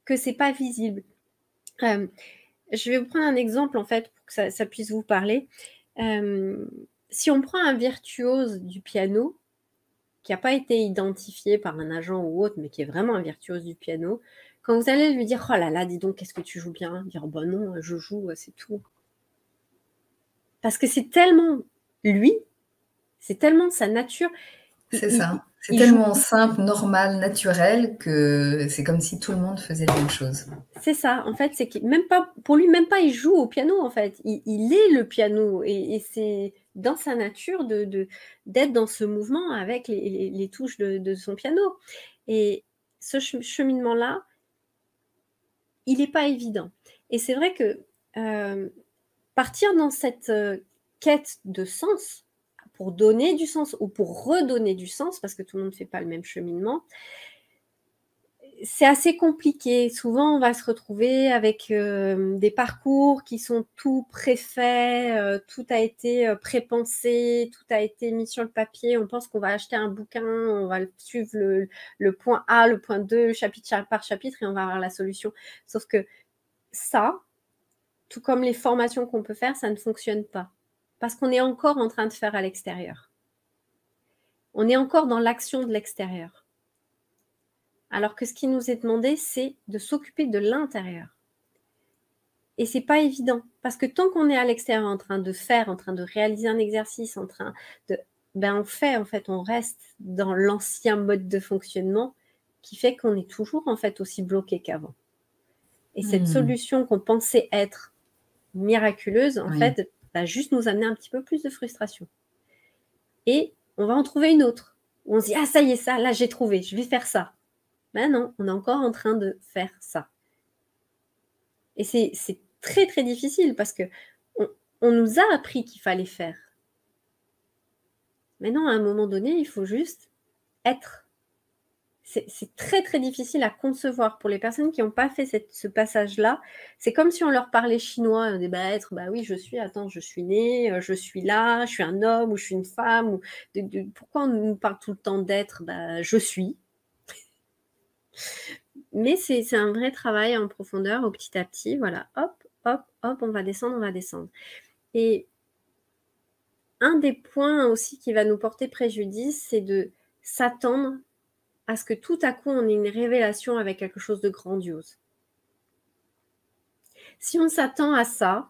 que c'est pas visible. Je vais vous prendre un exemple en fait pour que ça puisse vous parler. Si on prend un virtuose du piano qui n'a pas été identifié par un agent ou autre, mais qui est vraiment un virtuose du piano, quand vous allez lui dire « Oh là là, dis donc, qu'est-ce que tu joues bien ?» Dire « Bah non, je joue, c'est tout. » Parce que c'est tellement lui, c'est tellement sa nature. C'est ça. C'est Il joue. tellement simple, normal, naturel que c'est comme si tout le monde faisait la même chose. C'est ça, en fait, c'est qu'il même pas, pour lui, même pas il joue au piano, en fait. Il est le piano et c'est dans sa nature d'être dans ce mouvement avec les touches de son piano. Et ce cheminement-là, il n'est pas évident. Et c'est vrai que partir dans cette quête de sens, pour donner du sens ou pour redonner du sens, parce que tout le monde ne fait pas le même cheminement, c'est assez compliqué. Souvent, on va se retrouver avec des parcours qui sont tout préfaits, tout a été prépensé, tout a été mis sur le papier. On pense qu'on va acheter un bouquin, on va suivre le point A, le point 2, chapitre par chapitre, et on va avoir la solution. Sauf que ça, tout comme les formations qu'on peut faire, ça ne fonctionne pas. Parce qu'on est encore en train de faire à l'extérieur. On est encore dans l'action de l'extérieur. Alors que ce qui nous est demandé, c'est de s'occuper de l'intérieur. Et c'est pas évident, parce que tant qu'on est à l'extérieur en train de faire, en train de réaliser un exercice, en train de... on fait, en fait, on reste dans l'ancien mode de fonctionnement qui fait qu'on est toujours, en fait, aussi bloqué qu'avant. Et cette solution qu'on pensait être miraculeuse, en fait, va juste nous amener un petit peu plus de frustration. Et on va en trouver une autre, où on se dit « Ah, ça y est, ça, là, j'ai trouvé, je vais faire ça. » Ben non, on est encore en train de faire ça. Et c'est très, très difficile parce qu'on nous a appris qu'il fallait faire. Mais non, à un moment donné, il faut juste être. C'est très, très difficile à concevoir pour les personnes qui n'ont pas fait ce passage-là. C'est comme si on leur parlait chinois, on dit être, oui, je suis né, je suis là, je suis un homme ou je suis une femme. Pourquoi on nous parle tout le temps d'être je suis. Mais c'est un vrai travail en profondeur, au petit à petit, voilà, hop, hop, hop, on va descendre, on va descendre. Et un des points aussi qui va nous porter préjudice, c'est de s'attendre à ce que tout à coup, on ait une révélation avec quelque chose de grandiose. Si on s'attend à ça,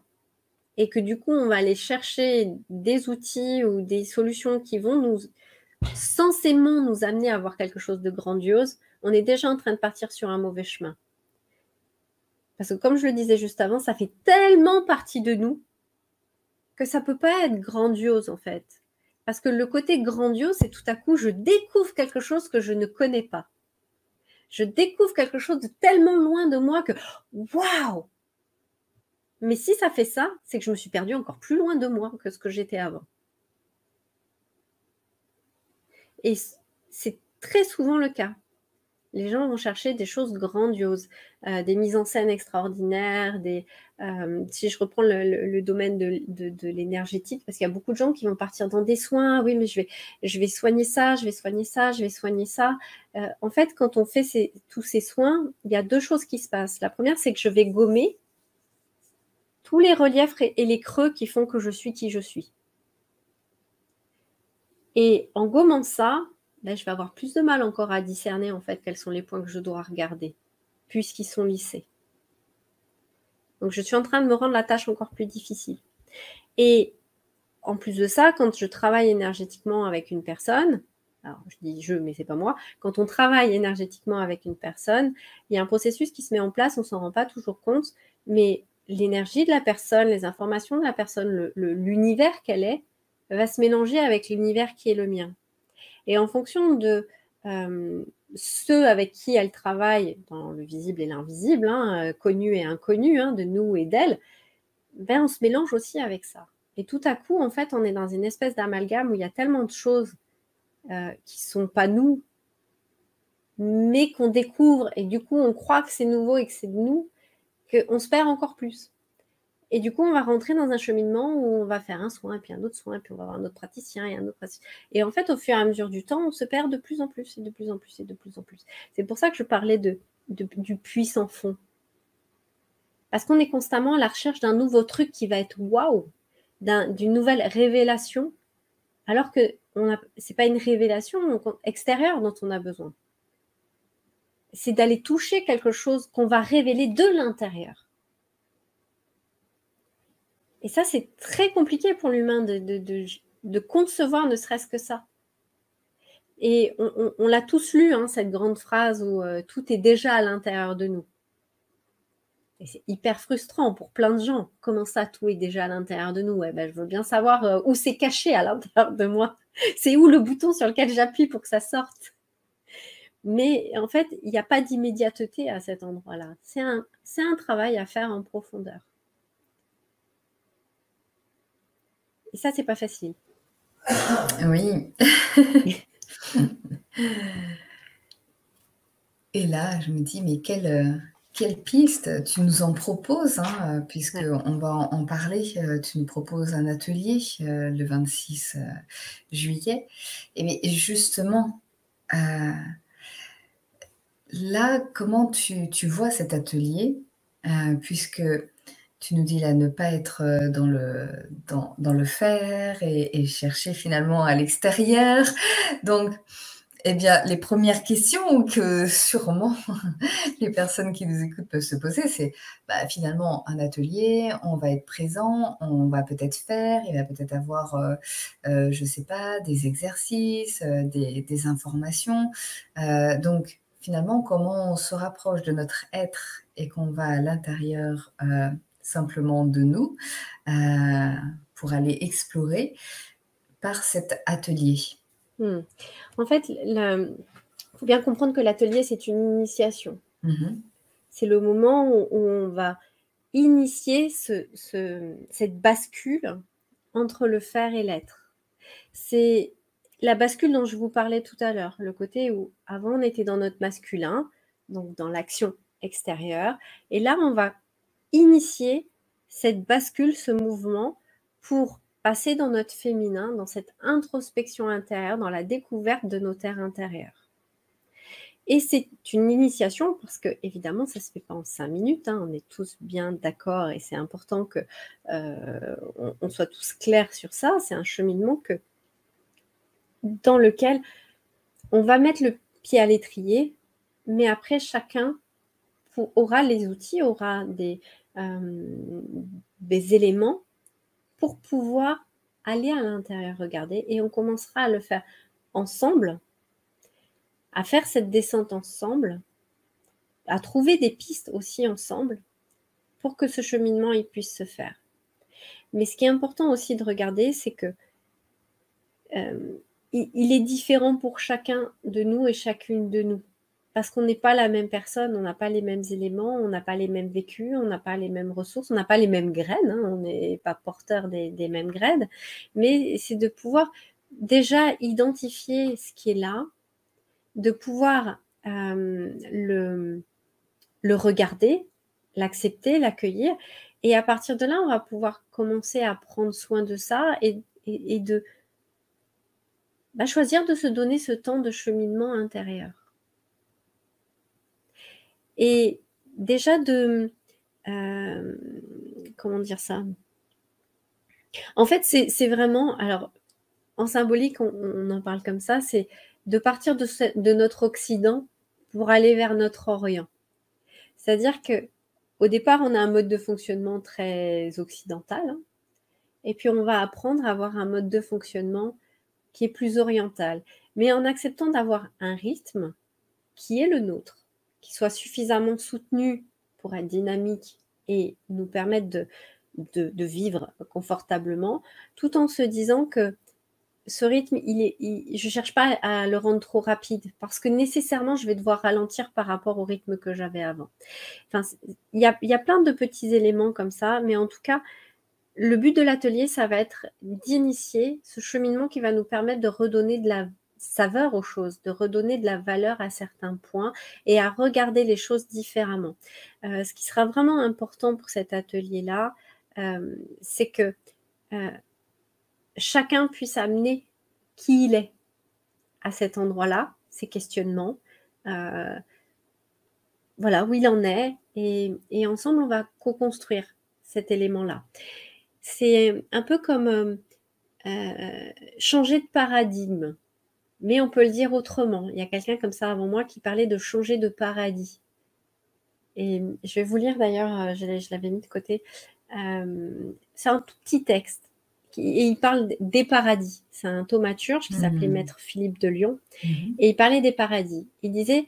et que du coup, on va aller chercher des outils ou des solutions qui vont nous censément nous amener à voir quelque chose de grandiose, on est déjà en train de partir sur un mauvais chemin. Parce que comme je le disais juste avant, ça fait tellement partie de nous que ça peut pas être grandiose en fait. Parce que le côté grandiose, c'est tout à coup, je découvre quelque chose que je ne connais pas. Je découvre quelque chose de tellement loin de moi que waouh! Mais si ça fait ça, c'est que je me suis perdue encore plus loin de moi que ce que j'étais avant. Et c'est très souvent le cas. Les gens vont chercher des choses grandioses, des mises en scène extraordinaires, si je reprends le domaine de l'énergétique, parce qu'il y a beaucoup de gens qui vont partir dans des soins, oui, mais je vais soigner ça, je vais soigner ça, je vais soigner ça. En fait, quand on fait tous ces soins, il y a deux choses qui se passent. La première, c'est que je vais gommer tous les reliefs et les creux qui font que je suis qui je suis. Et en gommant ça, ben, je vais avoir plus de mal encore à discerner en fait quels sont les points que je dois regarder, puisqu'ils sont lissés. Donc je suis en train de me rendre la tâche encore plus difficile. Et en plus de ça, quand je travaille énergétiquement avec une personne, alors je dis je, mais c'est pas moi, quand on travaille énergétiquement avec une personne, il y a un processus qui se met en place, on s'en rend pas toujours compte, mais l'énergie de la personne, les informations de la personne, l'univers qu'elle est, va se mélanger avec l'univers qui est le mien. Et en fonction de ceux avec qui elle travaille, dans le visible et l'invisible, hein, connu et inconnu, hein, de nous et d'elle, ben on se mélange aussi avec ça. Et tout à coup, en fait, on est dans une espèce d'amalgame où il y a tellement de choses qui ne sont pas nous, mais qu'on découvre, et du coup, on croit que c'est nouveau et que c'est de nous, qu'on se perd encore plus. Et du coup, on va rentrer dans un cheminement où on va faire un soin, et puis un autre soin, et puis on va avoir un autre praticien, et un autre praticien. Et en fait, au fur et à mesure du temps, on se perd de plus en plus, et de plus en plus, et de plus en plus. C'est pour ça que je parlais du puits sans fond. Parce qu'on est constamment à la recherche d'un nouveau truc qui va être waouh, d'une nouvelle révélation, alors que ce n'est pas une révélation extérieure dont on a besoin. C'est d'aller toucher quelque chose qu'on va révéler de l'intérieur. Et ça, c'est très compliqué pour l'humain de concevoir ne serait-ce que ça. Et on l'a tous lu, hein, cette grande phrase où tout est déjà à l'intérieur de nous. Et c'est hyper frustrant pour plein de gens. Comment ça, tout est déjà à l'intérieur de nous? Ouais, ben, je veux bien savoir où c'est caché à l'intérieur de moi. C'est où le bouton sur lequel j'appuie pour que ça sorte? Mais en fait, il n'y a pas d'immédiateté à cet endroit-là. C'est un travail à faire en profondeur. Et ça, c'est pas facile. Oui. Et là, je me dis, mais quelle piste tu nous en proposes, hein, Ouais. puisqu'on va en parler. Tu nous proposes un atelier le 26 juillet. Et mais justement, là, comment tu vois cet atelier? Puisque tu nous dis là, ne pas être dans le faire et chercher finalement à l'extérieur. Donc, eh bien, les premières questions que sûrement les personnes qui nous écoutent peuvent se poser, c'est bah, finalement un atelier, on va être présent, on va peut-être faire, il va peut-être avoir, je ne sais pas, des exercices, des informations. Donc, finalement, comment on se rapproche de notre être et qu'on va à l'intérieur simplement de nous pour aller explorer par cet atelier. En fait, il faut bien comprendre que l'atelier, c'est une initiation. Mmh. C'est le moment où on va initier cette bascule entre le faire et l'être. C'est la bascule dont je vous parlais tout à l'heure, le côté où avant on était dans notre masculin, donc dans l'action extérieure, et là on va initier cette bascule, ce mouvement pour passer dans notre féminin, dans cette introspection intérieure, dans la découverte de nos terres intérieures. Et c'est une initiation parce que évidemment ça ne se fait pas en 5 minutes, hein, on est tous bien d'accord et c'est important que on soit tous clairs sur ça. C'est un cheminement dans lequel on va mettre le pied à l'étrier, mais après chacun aura les outils, aura des éléments pour pouvoir aller à l'intérieur regarder, et on commencera à le faire ensemble, à faire cette descente ensemble, à trouver des pistes aussi ensemble pour que ce cheminement il puisse se faire. Mais ce qui est important aussi de regarder, c'est que il est différent pour chacun de nous et chacune de nous. Parce qu'on n'est pas la même personne, on n'a pas les mêmes éléments, on n'a pas les mêmes vécus, on n'a pas les mêmes ressources, on n'a pas les mêmes graines, hein, on n'est pas porteur des mêmes graines. Mais c'est de pouvoir déjà identifier ce qui est là, de pouvoir le regarder, l'accepter, l'accueillir. Et à partir de là, on va pouvoir commencer à prendre soin de ça et de choisir de se donner ce temps de cheminement intérieur. Et déjà comment dire ça? En fait, c'est vraiment, alors en symbolique, on en parle comme ça, c'est de partir de notre Occident pour aller vers notre Orient. C'est-à-dire qu'au départ, on a un mode de fonctionnement très occidental, hein, et puis on va apprendre à avoir un mode de fonctionnement qui est plus oriental, mais en acceptant d'avoir un rythme qui est le nôtre, qui soit suffisamment soutenu pour être dynamique et nous permettre de vivre confortablement, tout en se disant que ce rythme, je ne cherche pas à le rendre trop rapide, parce que nécessairement, je vais devoir ralentir par rapport au rythme que j'avais avant. Enfin, il y a plein de petits éléments comme ça, mais en tout cas, le but de l'atelier, ça va être d'initier ce cheminement qui va nous permettre de redonner de la saveur aux choses, de redonner de la valeur à certains points et à regarder les choses différemment. Ce qui sera vraiment important pour cet atelier-là, c'est que chacun puisse amener qui il est à cet endroit-là, ses questionnements, voilà où il en est, et ensemble on va co-construire cet élément-là. C'est un peu comme changer de paradigme, mais on peut le dire autrement. Il y a quelqu'un comme ça avant moi qui parlait de changer de paradis. Et je vais vous lire d'ailleurs, je l'avais mis de côté. C'est un tout petit texte. Et il parle des paradis. C'est un thaumaturge qui s'appelait Maître Philippe de Lyon. Et il parlait des paradis. Il disait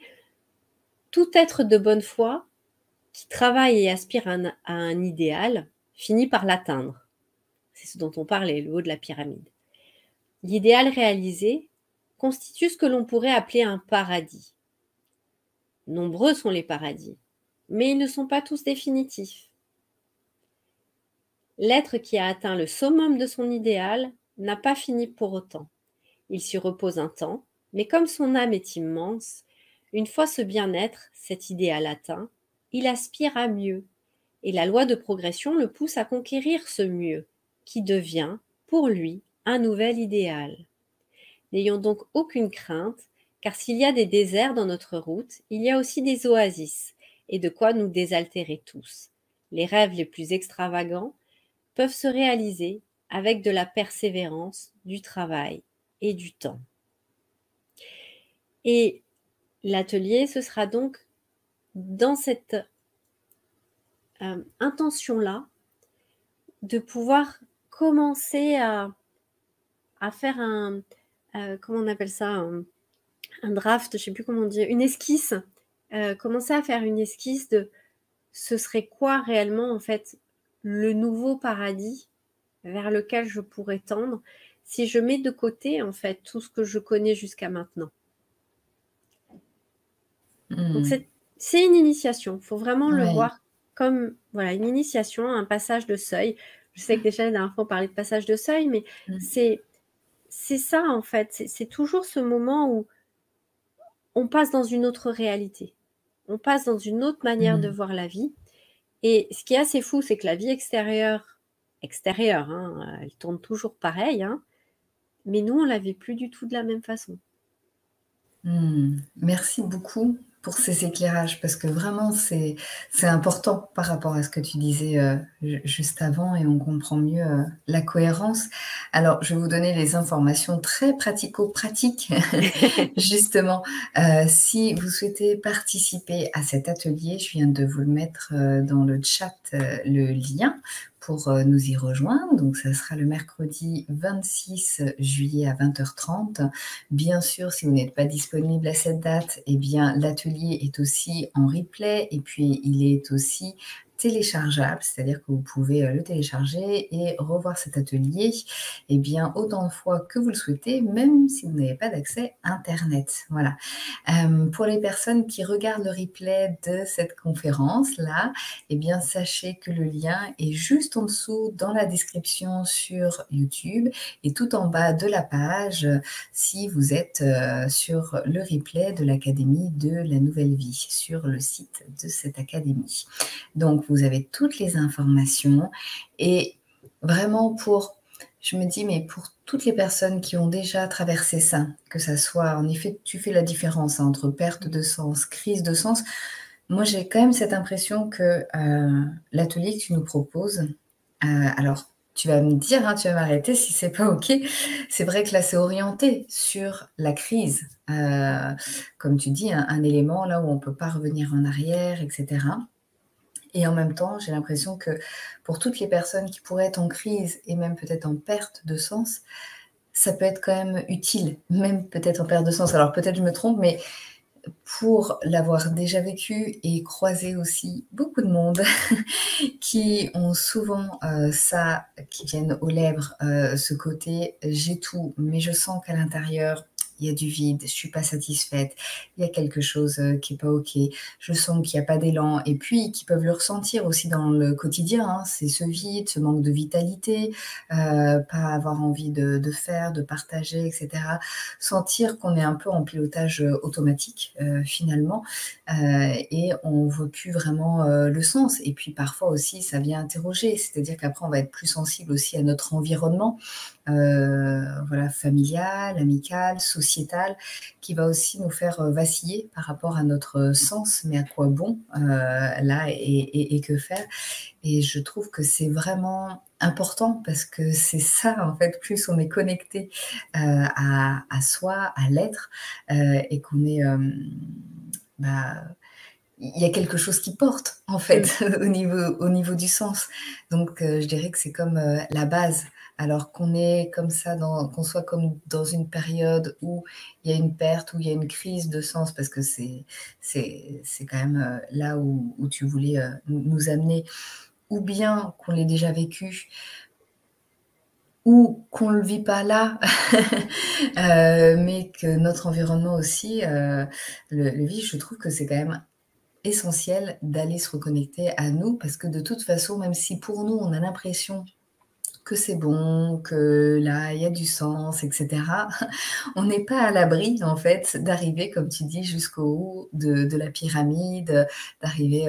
« Tout être de bonne foi qui travaille et aspire à un idéal finit par l'atteindre. » C'est ce dont on parlait, le haut de la pyramide. L'idéal réalisé constitue ce que l'on pourrait appeler un paradis. Nombreux sont les paradis, mais ils ne sont pas tous définitifs. L'être qui a atteint le summum de son idéal n'a pas fini pour autant. Il s'y repose un temps, mais comme son âme est immense, une fois ce bien-être, cet idéal atteint, il aspire à mieux, et la loi de progression le pousse à conquérir ce mieux, qui devient, pour lui, un nouvel idéal. N'ayons donc aucune crainte, car s'il y a des déserts dans notre route, il y a aussi des oasis, et de quoi nous désaltérer tous. Les rêves les plus extravagants peuvent se réaliser avec de la persévérance, du travail et du temps. Et l'atelier, ce sera donc dans cette intention-là de pouvoir commencer à faire comment on appelle ça, un draft, je ne sais plus comment on dit, une esquisse, commencer à faire une esquisse de ce serait quoi réellement en fait le nouveau paradis vers lequel je pourrais tendre si je mets de côté en fait tout ce que je connais jusqu'à maintenant. Donc c'est une initiation, il faut vraiment le voir comme voilà, une initiation, un passage de seuil. Je sais que déjà la dernière fois on parlait de passage de seuil, mais c'est ça en fait, c'est toujours ce moment où on passe dans une autre réalité, on passe dans une autre manière de voir la vie. Et ce qui est assez fou, c'est que la vie extérieure, hein, elle tourne toujours pareil, hein, mais nous, on ne la vit plus du tout de la même façon. Merci beaucoup pour ces éclairages parce que vraiment c'est important par rapport à ce que tu disais, juste avant et on comprend mieux, la cohérence. Alors je vais vous donner les informations très pratico-pratiques. Justement, si vous souhaitez participer à cet atelier, je viens de vous le mettre, dans le chat, le lien pour, nous y rejoindre. Donc ça sera le mercredi 26 juillet à 20h30. Bien sûr, si vous n'êtes pas disponible à cette date, eh bien, l'atelier est aussi en replay et puis il est aussi téléchargeable, c'est-à-dire que vous pouvez le télécharger et revoir cet atelier, eh bien, autant de fois que vous le souhaitez, même si vous n'avez pas d'accès Internet. Voilà. Pour les personnes qui regardent le replay de cette conférence-là, eh bien, sachez que le lien est juste en dessous dans la description sur YouTube et tout en bas de la page si vous êtes sur le replay de l'Académie de la Nouvelle Vie, sur le site de cette académie. Donc, vous avez toutes les informations et vraiment je me dis, mais pour toutes les personnes qui ont déjà traversé ça, que ça soit, en effet, tu fais la différence entre perte de sens, crise de sens. Moi, j'ai quand même cette impression que l'atelier que tu nous proposes, alors tu vas me dire, hein, tu vas m'arrêter si c'est pas OK. C'est vrai que là, c'est orienté sur la crise, comme tu dis, un élément là où on peut pas revenir en arrière et cetera. Et en même temps, j'ai l'impression que pour toutes les personnes qui pourraient être en crise et même peut-être en perte de sens, ça peut être quand même utile, même peut-être en perte de sens. Alors peut-être je me trompe, mais pour l'avoir déjà vécu et croisé aussi beaucoup de monde qui ont souvent, ça qui viennent aux lèvres, ce côté: «J'ai tout, mais je sens qu'à l'intérieur, il y a du vide, je suis pas satisfaite, il y a quelque chose, qui est pas OK, je sens qu'il y a pas d'élan» et puis qui peuvent le ressentir aussi dans le quotidien, hein. C'est ce vide, ce manque de vitalité, pas avoir envie de faire, de partager et cetera. Sentir qu'on est un peu en pilotage, automatique, finalement, et on ne voit plus vraiment, le sens et puis parfois aussi ça vient interroger, c'est-à-dire qu'après on va être plus sensible aussi à notre environnement, voilà, familial, amical, sociétal, qui va aussi nous faire, vaciller par rapport à notre sens. Mais à quoi bon, là et que faire? Et je trouve que c'est vraiment important parce que c'est ça, en fait, plus on est connecté, à soi, à l'être, et qu'on est, bah, il y a quelque chose qui porte, en Mmh. fait, au niveau du sens. Donc je dirais que c'est comme, la base. Alors qu'on est comme ça qu'on soit comme dans une période où il y a une perte, où il y a une crise de sens parce que c'est quand même, là où tu voulais, nous amener ou bien qu'on l'ait déjà vécu ou qu'on le vit pas là, mais que notre environnement aussi, le vit. Je trouve que c'est quand même essentiel d'aller se reconnecter à nous parce que de toute façon, même si pour nous, on a l'impression que c'est bon, que là, il y a du sens et cetera, on n'est pas à l'abri, en fait, d'arriver, comme tu dis, jusqu'au haut de la pyramide, d'arriver,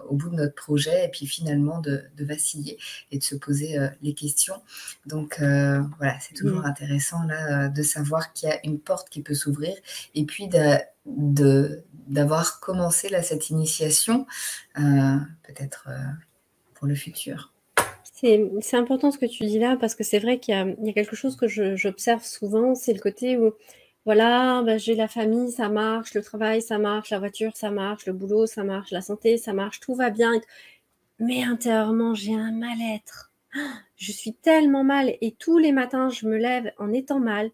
au bout de notre projet et puis finalement de vaciller et de se poser, les questions. Donc voilà, c'est toujours Mmh. intéressant là, de savoir qu'il y a une porte qui peut s'ouvrir et puis d'avoir commencé là cette initiation, peut-être, pour le futur. C'est important ce que tu dis là parce que c'est vrai qu'il y a quelque chose que j'observe souvent, c'est le côté où, voilà, bah, j'ai la famille, ça marche, le travail, ça marche, la voiture, ça marche, le boulot, ça marche, la santé, ça marche, tout va bien et t mais intérieurement, j'ai un mal-être. Je suis tellement mal et tous les matins, je me lève en étant mal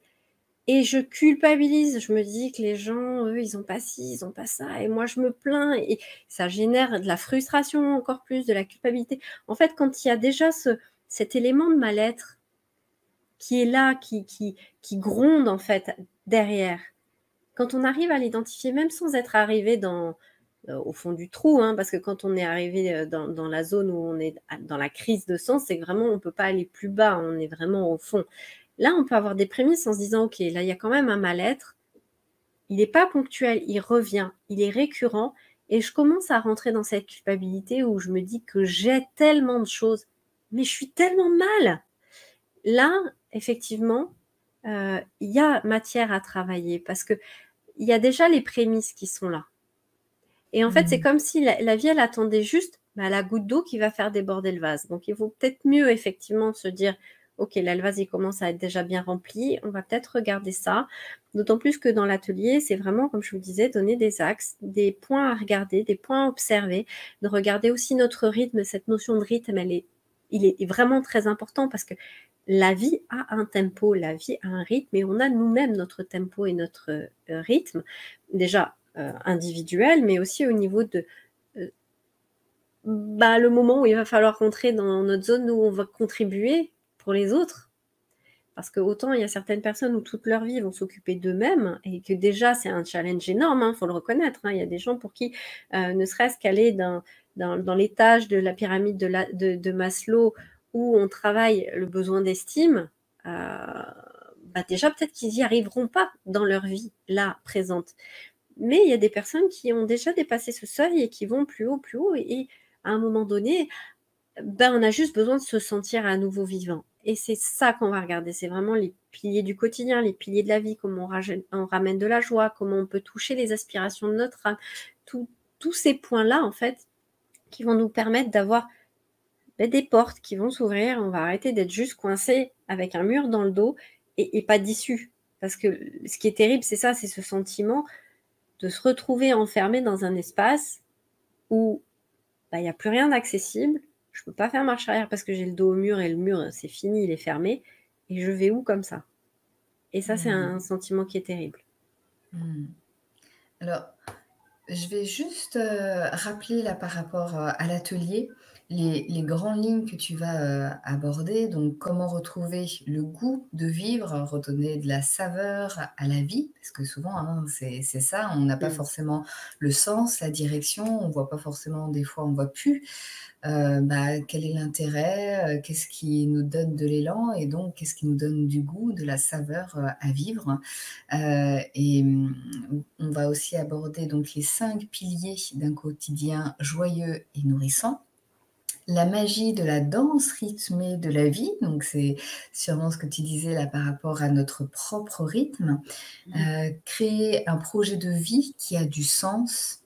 et je culpabilise. Je me dis que les gens, eux, ils ont pas ci, ils ont pas ça et moi je me plains et ça génère de la frustration encore plus, de la culpabilité. En fait, quand il y a déjà cet élément de mal-être qui est là, qui gronde en fait derrière, quand on arrive à l'identifier, même sans être arrivé au fond du trou, hein, parce que quand on est arrivé, dans la zone où on est dans la crise de sens, c'est que vraiment on peut pas aller plus bas, on est vraiment au fond. Là, on peut avoir des prémices en se disant: «OK, là, il y a quand même un mal-être, il n'est pas ponctuel, il revient, il est récurrent» et je commence à rentrer dans cette culpabilité où je me dis que j'ai tellement de choses, mais je suis tellement mal! Là, effectivement, il y a matière à travailler parce que il y a déjà les prémices qui sont là. Et en fait, c'est Mmh. comme si la vie, elle attendait juste la goutte d'eau qui va faire déborder le vase. Donc, il vaut peut-être mieux effectivement se dire, ok, là, le vase, il commence à être déjà bien rempli, on va peut-être regarder ça. D'autant plus que dans l'atelier, c'est vraiment, comme je vous disais, donner des axes, des points à regarder, des points à observer, de regarder aussi notre rythme. Cette notion de rythme, il est vraiment très important parce que la vie a un tempo, la vie a un rythme et on a nous-mêmes notre tempo et notre rythme. Déjà, individuel, mais aussi au niveau de le moment où il va falloir rentrer dans notre zone où on va contribuer pour les autres. Parce que autant il y a certaines personnes où toute leur vie vont s'occuper d'eux-mêmes et que déjà c'est un challenge énorme, il faut le reconnaître. Il y a des gens pour qui, ne serait-ce qu'aller dans l'étage de la pyramide de Maslow où on travaille le besoin d'estime, déjà peut-être qu'ils n'y arriveront pas dans leur vie là présente. Mais il y a des personnes qui ont déjà dépassé ce seuil et qui vont plus haut, et à un moment donné, on a juste besoin de se sentir à nouveau vivant. Et c'est ça qu'on va regarder, c'est vraiment les piliers du quotidien, les piliers de la vie, comment on ramène de la joie, comment on peut toucher les aspirations de notre âme, tous ces points-là, en fait, qui vont nous permettre d'avoir des portes qui vont s'ouvrir, on va arrêter d'être juste coincé avec un mur dans le dos et pas d'issue. Parce que ce qui est terrible, c'est ça, c'est ce sentiment de se retrouver enfermé dans un espace où il n'y a plus rien d'accessible, je ne peux pas faire marche arrière parce que j'ai le dos au mur et le mur, c'est fini, il est fermé, et je vais où comme ça? Et ça, c'est un Mmh. sentiment qui est terrible. Mmh. Alors, je vais juste, rappeler là par rapport, à l'atelier, les grandes lignes que tu vas, aborder. Donc comment retrouver le goût de vivre, redonner de la saveur à la vie, parce que souvent, hein, c'est ça, on n'a pas Mmh. forcément le sens, la direction, on voit pas forcément des fois, on voit plus, quel est l'intérêt, qu'est-ce qui nous donne de l'élan et donc qu'est-ce qui nous donne du goût, de la saveur, à vivre. On va aussi aborder donc les 5 piliers d'un quotidien joyeux et nourrissant. La magie de la danse rythmée de la vie, donc c'est sûrement ce que tu disais là par rapport à notre propre rythme. Mmh. Créer un projet de vie qui a du sens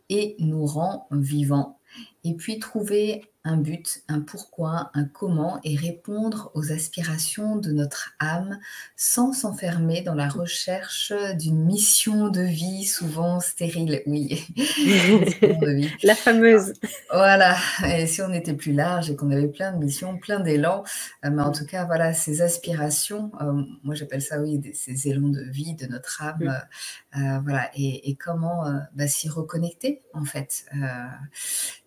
et nous rend vivants. Et puis trouver un but, un pourquoi, un comment et répondre aux aspirations de notre âme sans s'enfermer dans la recherche d'une mission de vie souvent stérile. Oui, mission de vie. La fameuse. Voilà, et si on était plus large et qu'on avait plein de missions, plein d'élan, mais en Mmh. tout cas, voilà, ces aspirations, moi j'appelle ça, oui, des ces élans de vie de notre âme, Mmh. voilà et comment, s'y reconnecter, en fait,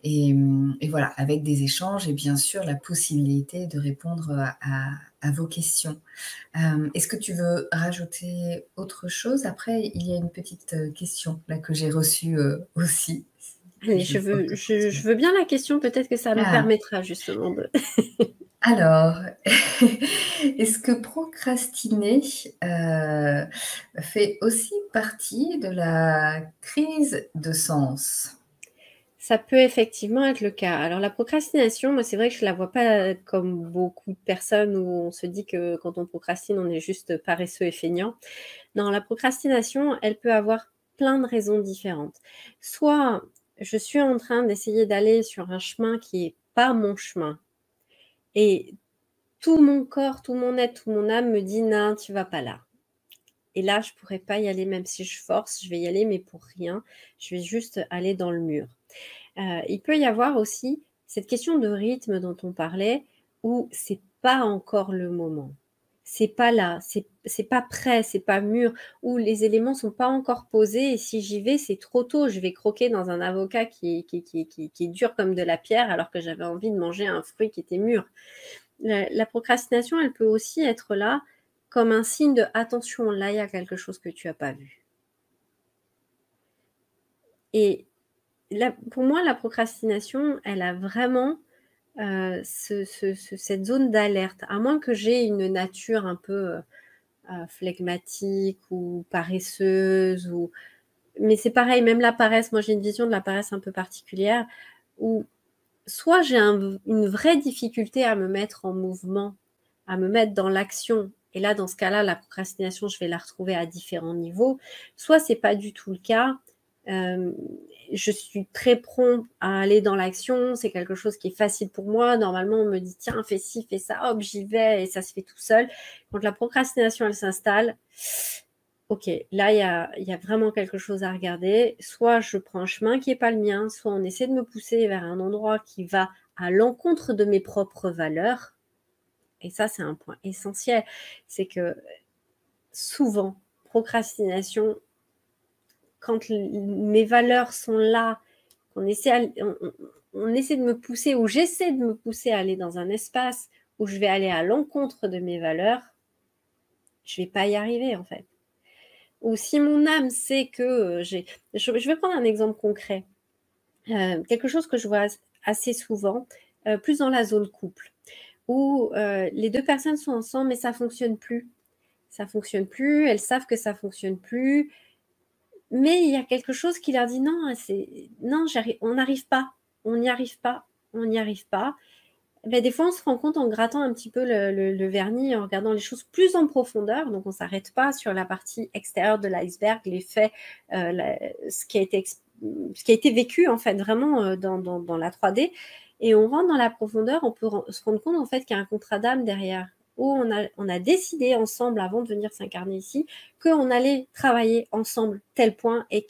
et voilà, avec des échanges et bien sûr la possibilité de répondre, à vos questions. Est-ce que tu veux rajouter autre chose? Après, il y a une petite, question là que j'ai reçue, aussi, que Allez, je vais pouvoir te je transmettre. veux bien la question, peut-être que ça me Ah! permettra justement de Alors, est-ce que procrastiner, fait aussi partie de la crise de sens? Ça peut effectivement être le cas. Alors la procrastination, moi, c'est vrai que je la vois pas comme beaucoup de personnes où on se dit que quand on procrastine, on est juste paresseux et feignant. Non, la procrastination, elle peut avoir plein de raisons différentes. Soit je suis en train d'essayer d'aller sur un chemin qui est pas mon chemin et tout mon corps, tout mon être, tout mon âme me dit: «Non, tu vas pas là». Et là, je pourrais pas y aller même si je force, je vais y aller mais pour rien. Je vais juste aller dans le mur. Il peut y avoir aussi cette question de rythme dont on parlait, où c'est pas encore le moment. C'est pas là, c'est pas prêt, c'est pas mûr, où les éléments sont pas encore posés et si j'y vais, c'est trop tôt. Je vais croquer dans un avocat qui est dur comme de la pierre, alors que j'avais envie de manger un fruit qui était mûr. La procrastination, elle peut aussi être là comme un signe de: «Attention, là, il y a quelque chose que tu as pas vu» et pour moi, la procrastination, elle a vraiment, cette zone d'alerte. À moins que j'ai une nature un peu, flegmatique ou paresseuse mais c'est pareil, même la paresse, moi j'ai une vision de la paresse un peu particulière où soit j'ai une vraie difficulté à me mettre en mouvement, à me mettre dans l'action Et là, dans ce cas-là, la procrastination, je vais la retrouver à différents niveaux. Soit c'est pas du tout le cas. Je suis très prompt à aller dans l'action. C'est quelque chose qui est facile pour moi. Normalement, on me dit, tiens, fais ci, fais ça. Hop, j'y vais et ça se fait tout seul. Quand la procrastination, elle s'installe, ok, là, il y a vraiment quelque chose à regarder. Soit je prends un chemin qui n'est pas le mien, soit on essaie de me pousser vers un endroit qui va à l'encontre de mes propres valeurs. Et ça, c'est un point essentiel. C'est que souvent, procrastination, quand mes valeurs sont là, on essaie de me pousser, ou j'essaie de me pousser à aller dans un espace où je vais aller à l'encontre de mes valeurs, je ne vais pas y arriver en fait. Ou si mon âme sait que je vais prendre un exemple concret. Quelque chose que je vois assez souvent, plus dans la zone couple, où les deux personnes sont ensemble mais ça ne fonctionne plus. Ça ne fonctionne plus, elles savent que ça ne fonctionne plus, mais il y a quelque chose qui leur dit non, non, on n'arrive pas, on n'y arrive pas, on n'y arrive pas. Ben, des fois, on se rend compte en grattant un petit peu le vernis, en regardant les choses plus en profondeur. Donc, on ne s'arrête pas sur la partie extérieure de l'iceberg, les faits, ce qui a été vécu, en fait, vraiment dans la 3D. Et on rentre dans la profondeur, on peut se rendre compte, en fait, qu'il y a un contrat d'âme derrière, où on a décidé ensemble, avant de venir s'incarner ici, qu'on allait travailler ensemble tel point et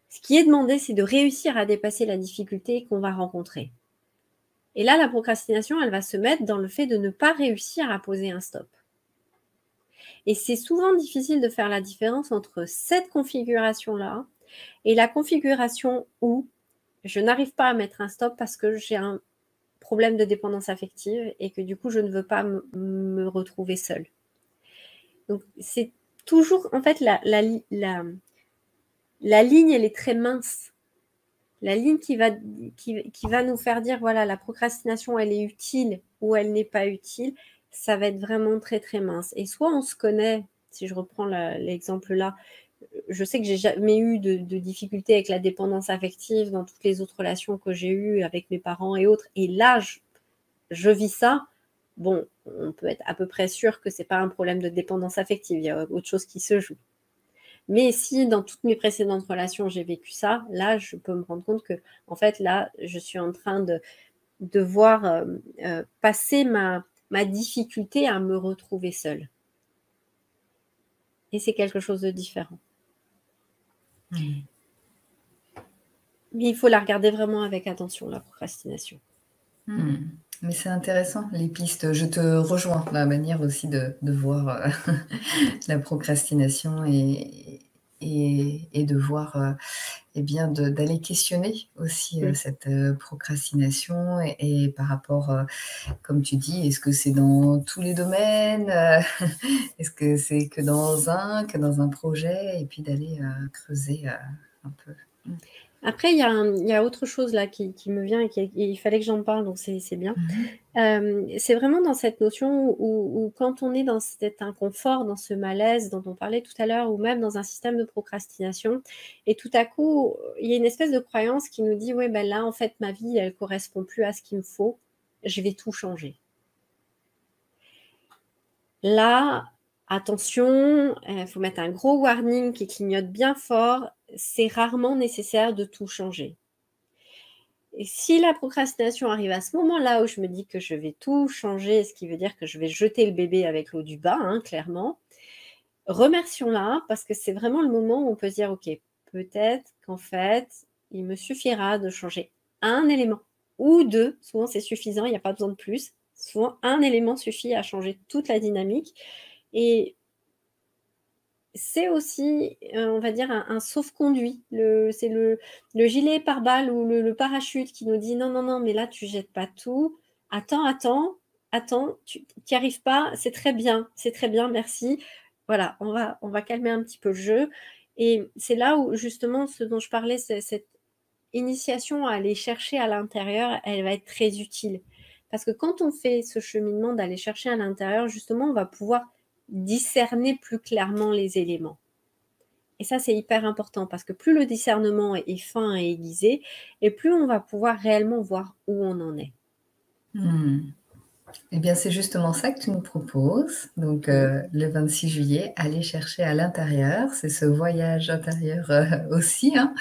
ce qui est demandé, c'est de réussir à dépasser la difficulté qu'on va rencontrer. Et là, la procrastination, elle va se mettre dans le fait de ne pas réussir à poser un stop. Et c'est souvent difficile de faire la différence entre cette configuration-là et la configuration où je n'arrive pas à mettre un stop parce que j'ai un problème de dépendance affective et que du coup, je ne veux pas me retrouver seule. Donc, c'est toujours, en fait, la ligne, elle est très mince. La ligne qui va nous faire dire, voilà, la procrastination, elle est utile ou elle n'est pas utile, ça va être vraiment très, très mince. Et soit on se connaît, si je reprends l'exemple là, je sais que j'ai jamais eu de difficultés avec la dépendance affective dans toutes les autres relations que j'ai eues avec mes parents et autres. Et là, je vis ça. Bon, on peut être à peu près sûr que c'est pas un problème de dépendance affective. Il y a autre chose qui se joue. Mais si dans toutes mes précédentes relations, j'ai vécu ça, là, je peux me rendre compte que, en fait, là, je suis en train de voir passer ma difficulté à me retrouver seule. Et c'est quelque chose de différent. Mais il faut la regarder vraiment avec attention, la procrastination. Mais c'est intéressant, les pistes. Je te rejoins dans la manière aussi de voir la procrastination et de voir, eh bien, d'aller questionner aussi cette procrastination et par rapport, comme tu dis, est-ce que c'est dans tous les domaines Est-ce que c'est que dans un projet? Et puis d'aller creuser un peu. Après, il y a autre chose là qui me vient et il fallait que j'en parle, donc c'est bien. C'est vraiment dans cette notion où quand on est dans cet inconfort, dans ce malaise dont on parlait tout à l'heure, ou même dans un système de procrastination, et tout à coup, il y a une espèce de croyance qui nous dit, ouais, ben là, en fait, ma vie, elle correspond plus à ce qu'il me faut, je vais tout changer. Là, attention, il faut mettre un gros warning qui clignote bien fort, c'est rarement nécessaire de tout changer. Et si la procrastination arrive à ce moment-là où je me dis que je vais tout changer, ce qui veut dire que je vais jeter le bébé avec l'eau du bain, clairement, remercions-la parce que c'est vraiment le moment où on peut se dire, ok, peut-être qu'en fait, il me suffira de changer un élément ou deux, souvent c'est suffisant, il n'y a pas besoin de plus, souvent un élément suffit à changer toute la dynamique. Et c'est aussi, on va dire, un sauf-conduit. C'est le gilet pare-balles ou le parachute qui nous dit non, non, non, mais là, tu jettes pas tout. Attends, tu n'y arrives pas, c'est très bien, merci. Voilà, on va calmer un petit peu le jeu. Et c'est là où, justement, ce dont je parlais, cette initiation à aller chercher à l'intérieur, elle va être très utile. Parce que quand on fait ce cheminement d'aller chercher à l'intérieur, justement, on va pouvoir discerner plus clairement les éléments. Et ça, c'est hyper important parce que plus le discernement est fin et aiguisé, et plus on va pouvoir réellement voir où on en est. Eh bien, c'est justement ça que tu nous proposes. Donc, Mmh. le 26 juillet, aller chercher à l'intérieur, c'est ce voyage intérieur, aussi, hein,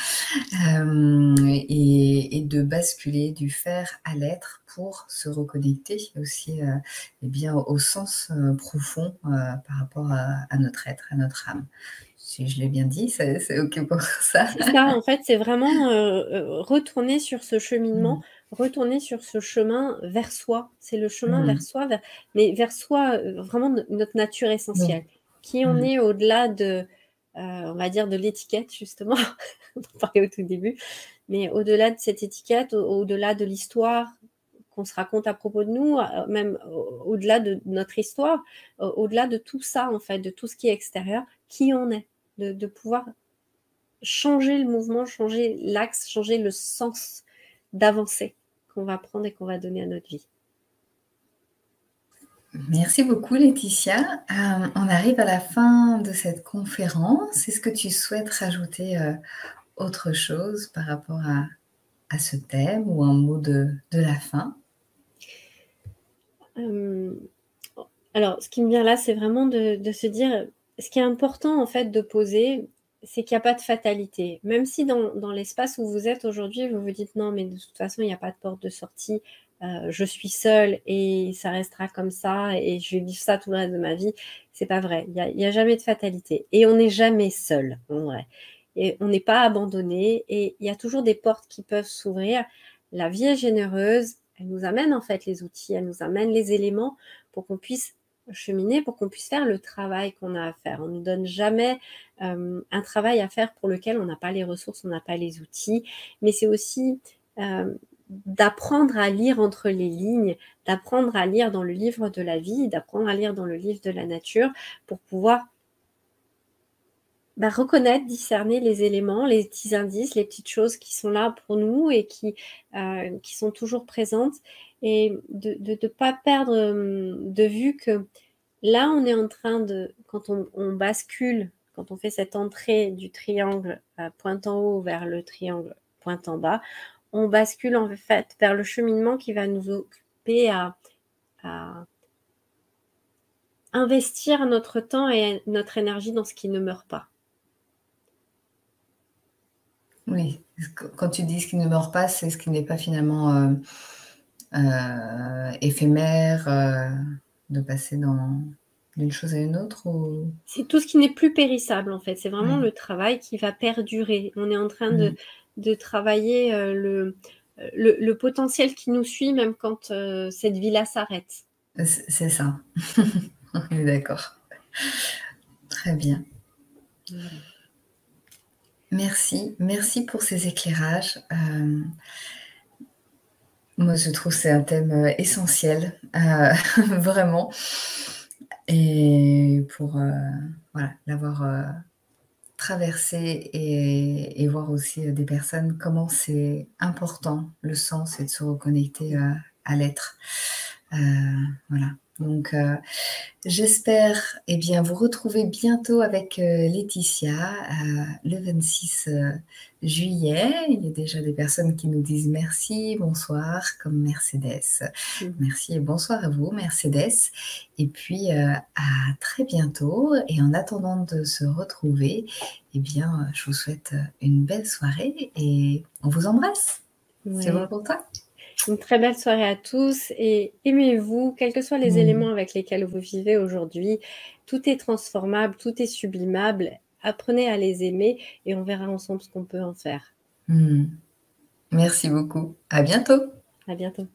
et de basculer du faire à l'être pour se reconnecter aussi, et bien, au sens, profond, par rapport à notre être, à notre âme. Si je l'ai bien dit, c'est OK pour ça? C'est ça, en fait, c'est vraiment, retourner sur ce cheminement, Mmh. retourner sur ce chemin vers soi. C'est le chemin vers Mmh. soi, vers soi, vraiment notre nature Oui. essentielle. Qui on Mmh. est au-delà de, on va dire de l'étiquette justement, dont on parlait au tout début, mais au-delà de cette étiquette, au-delà de l'histoire qu'on se raconte à propos de nous, même au-delà de notre histoire, au-delà de tout ça en fait, de tout ce qui est extérieur, qui on est. De pouvoir changer le mouvement, changer l'axe, changer le sens d'avancée qu'on va prendre et qu'on va donner à notre vie. Merci beaucoup Laetitia. On arrive à la fin de cette conférence. Est-ce que tu souhaites rajouter, autre chose par rapport à ce thème ou un mot de la fin? Hem, alors ce qui me vient là, c'est vraiment de se dire, ce qui est important en fait de poser, c'est qu'il y a pas de fatalité. Même si dans l'espace où vous êtes aujourd'hui, vous vous dites: «Non mais de toute façon, il n'y a pas de porte de sortie, je suis seule et ça restera comme ça et je vais vivre ça tout le reste de ma vie». C'est pas vrai, il y a jamais de fatalité et on n'est jamais seul, en vrai, et on n'est pas abandonné et il y a toujours des portes qui peuvent s'ouvrir. La vie est généreuse, elle nous amène en fait les outils, elle nous amène les éléments pour qu'on puisse cheminer, pour qu'on puisse faire le travail qu'on a à faire. On ne nous donne jamais, un travail à faire pour lequel on n'a pas les ressources, on n'a pas les outils. Mais c'est aussi, d'apprendre à lire entre les lignes, d'apprendre à lire dans le livre de la vie, d'apprendre à lire dans le livre de la nature pour pouvoir, reconnaître, discerner les éléments, les petits indices, les petites choses qui sont là pour nous et qui sont toujours présentes, et de pas perdre, de vue que là, on est en train de quand on bascule, quand on fait cette entrée du triangle, pointe en haut vers le triangle pointe en bas, on bascule en fait vers le cheminement qui va nous occuper à investir notre temps et notre énergie dans ce qui ne meurt pas. Oui, quand tu dis ce qui ne meurt pas, c'est ce qui n'est pas finalement, éphémère, de passer d'une chose à une autre ou? C'est tout ce qui n'est plus périssable, en fait. C'est vraiment Oui. le travail qui va perdurer. On est en train Mmh. de travailler, le potentiel qui nous suit même quand, cette vie-là s'arrête. C'est ça. On est d'accord. Très bien. Voilà. Merci, merci pour ces éclairages. Moi, je trouve que c'est un thème, essentiel, vraiment, et pour, voilà, l'avoir, traversé et voir aussi, des personnes comment c'est important le sens et de se reconnecter, à l'être. Heu, voilà, donc j'espère, eh bien, vous retrouver bientôt avec, Laetitia, le 26, juillet. Il y a déjà des personnes qui nous disent merci, bonsoir, comme Mercedes. Mmh. Merci et bonsoir à vous, Mercedes. Et puis, à très bientôt, et en attendant de se retrouver, eh bien, je vous souhaite, une belle soirée et on vous embrasse. C'est bon Ouais. pour toi? Une très belle soirée à tous et aimez-vous, quels que soient les Mmh. éléments avec lesquels vous vivez aujourd'hui. Tout est transformable, tout est sublimable. Apprenez à les aimer et on verra ensemble ce qu'on peut en faire. Mmh. Merci beaucoup. À bientôt. À bientôt.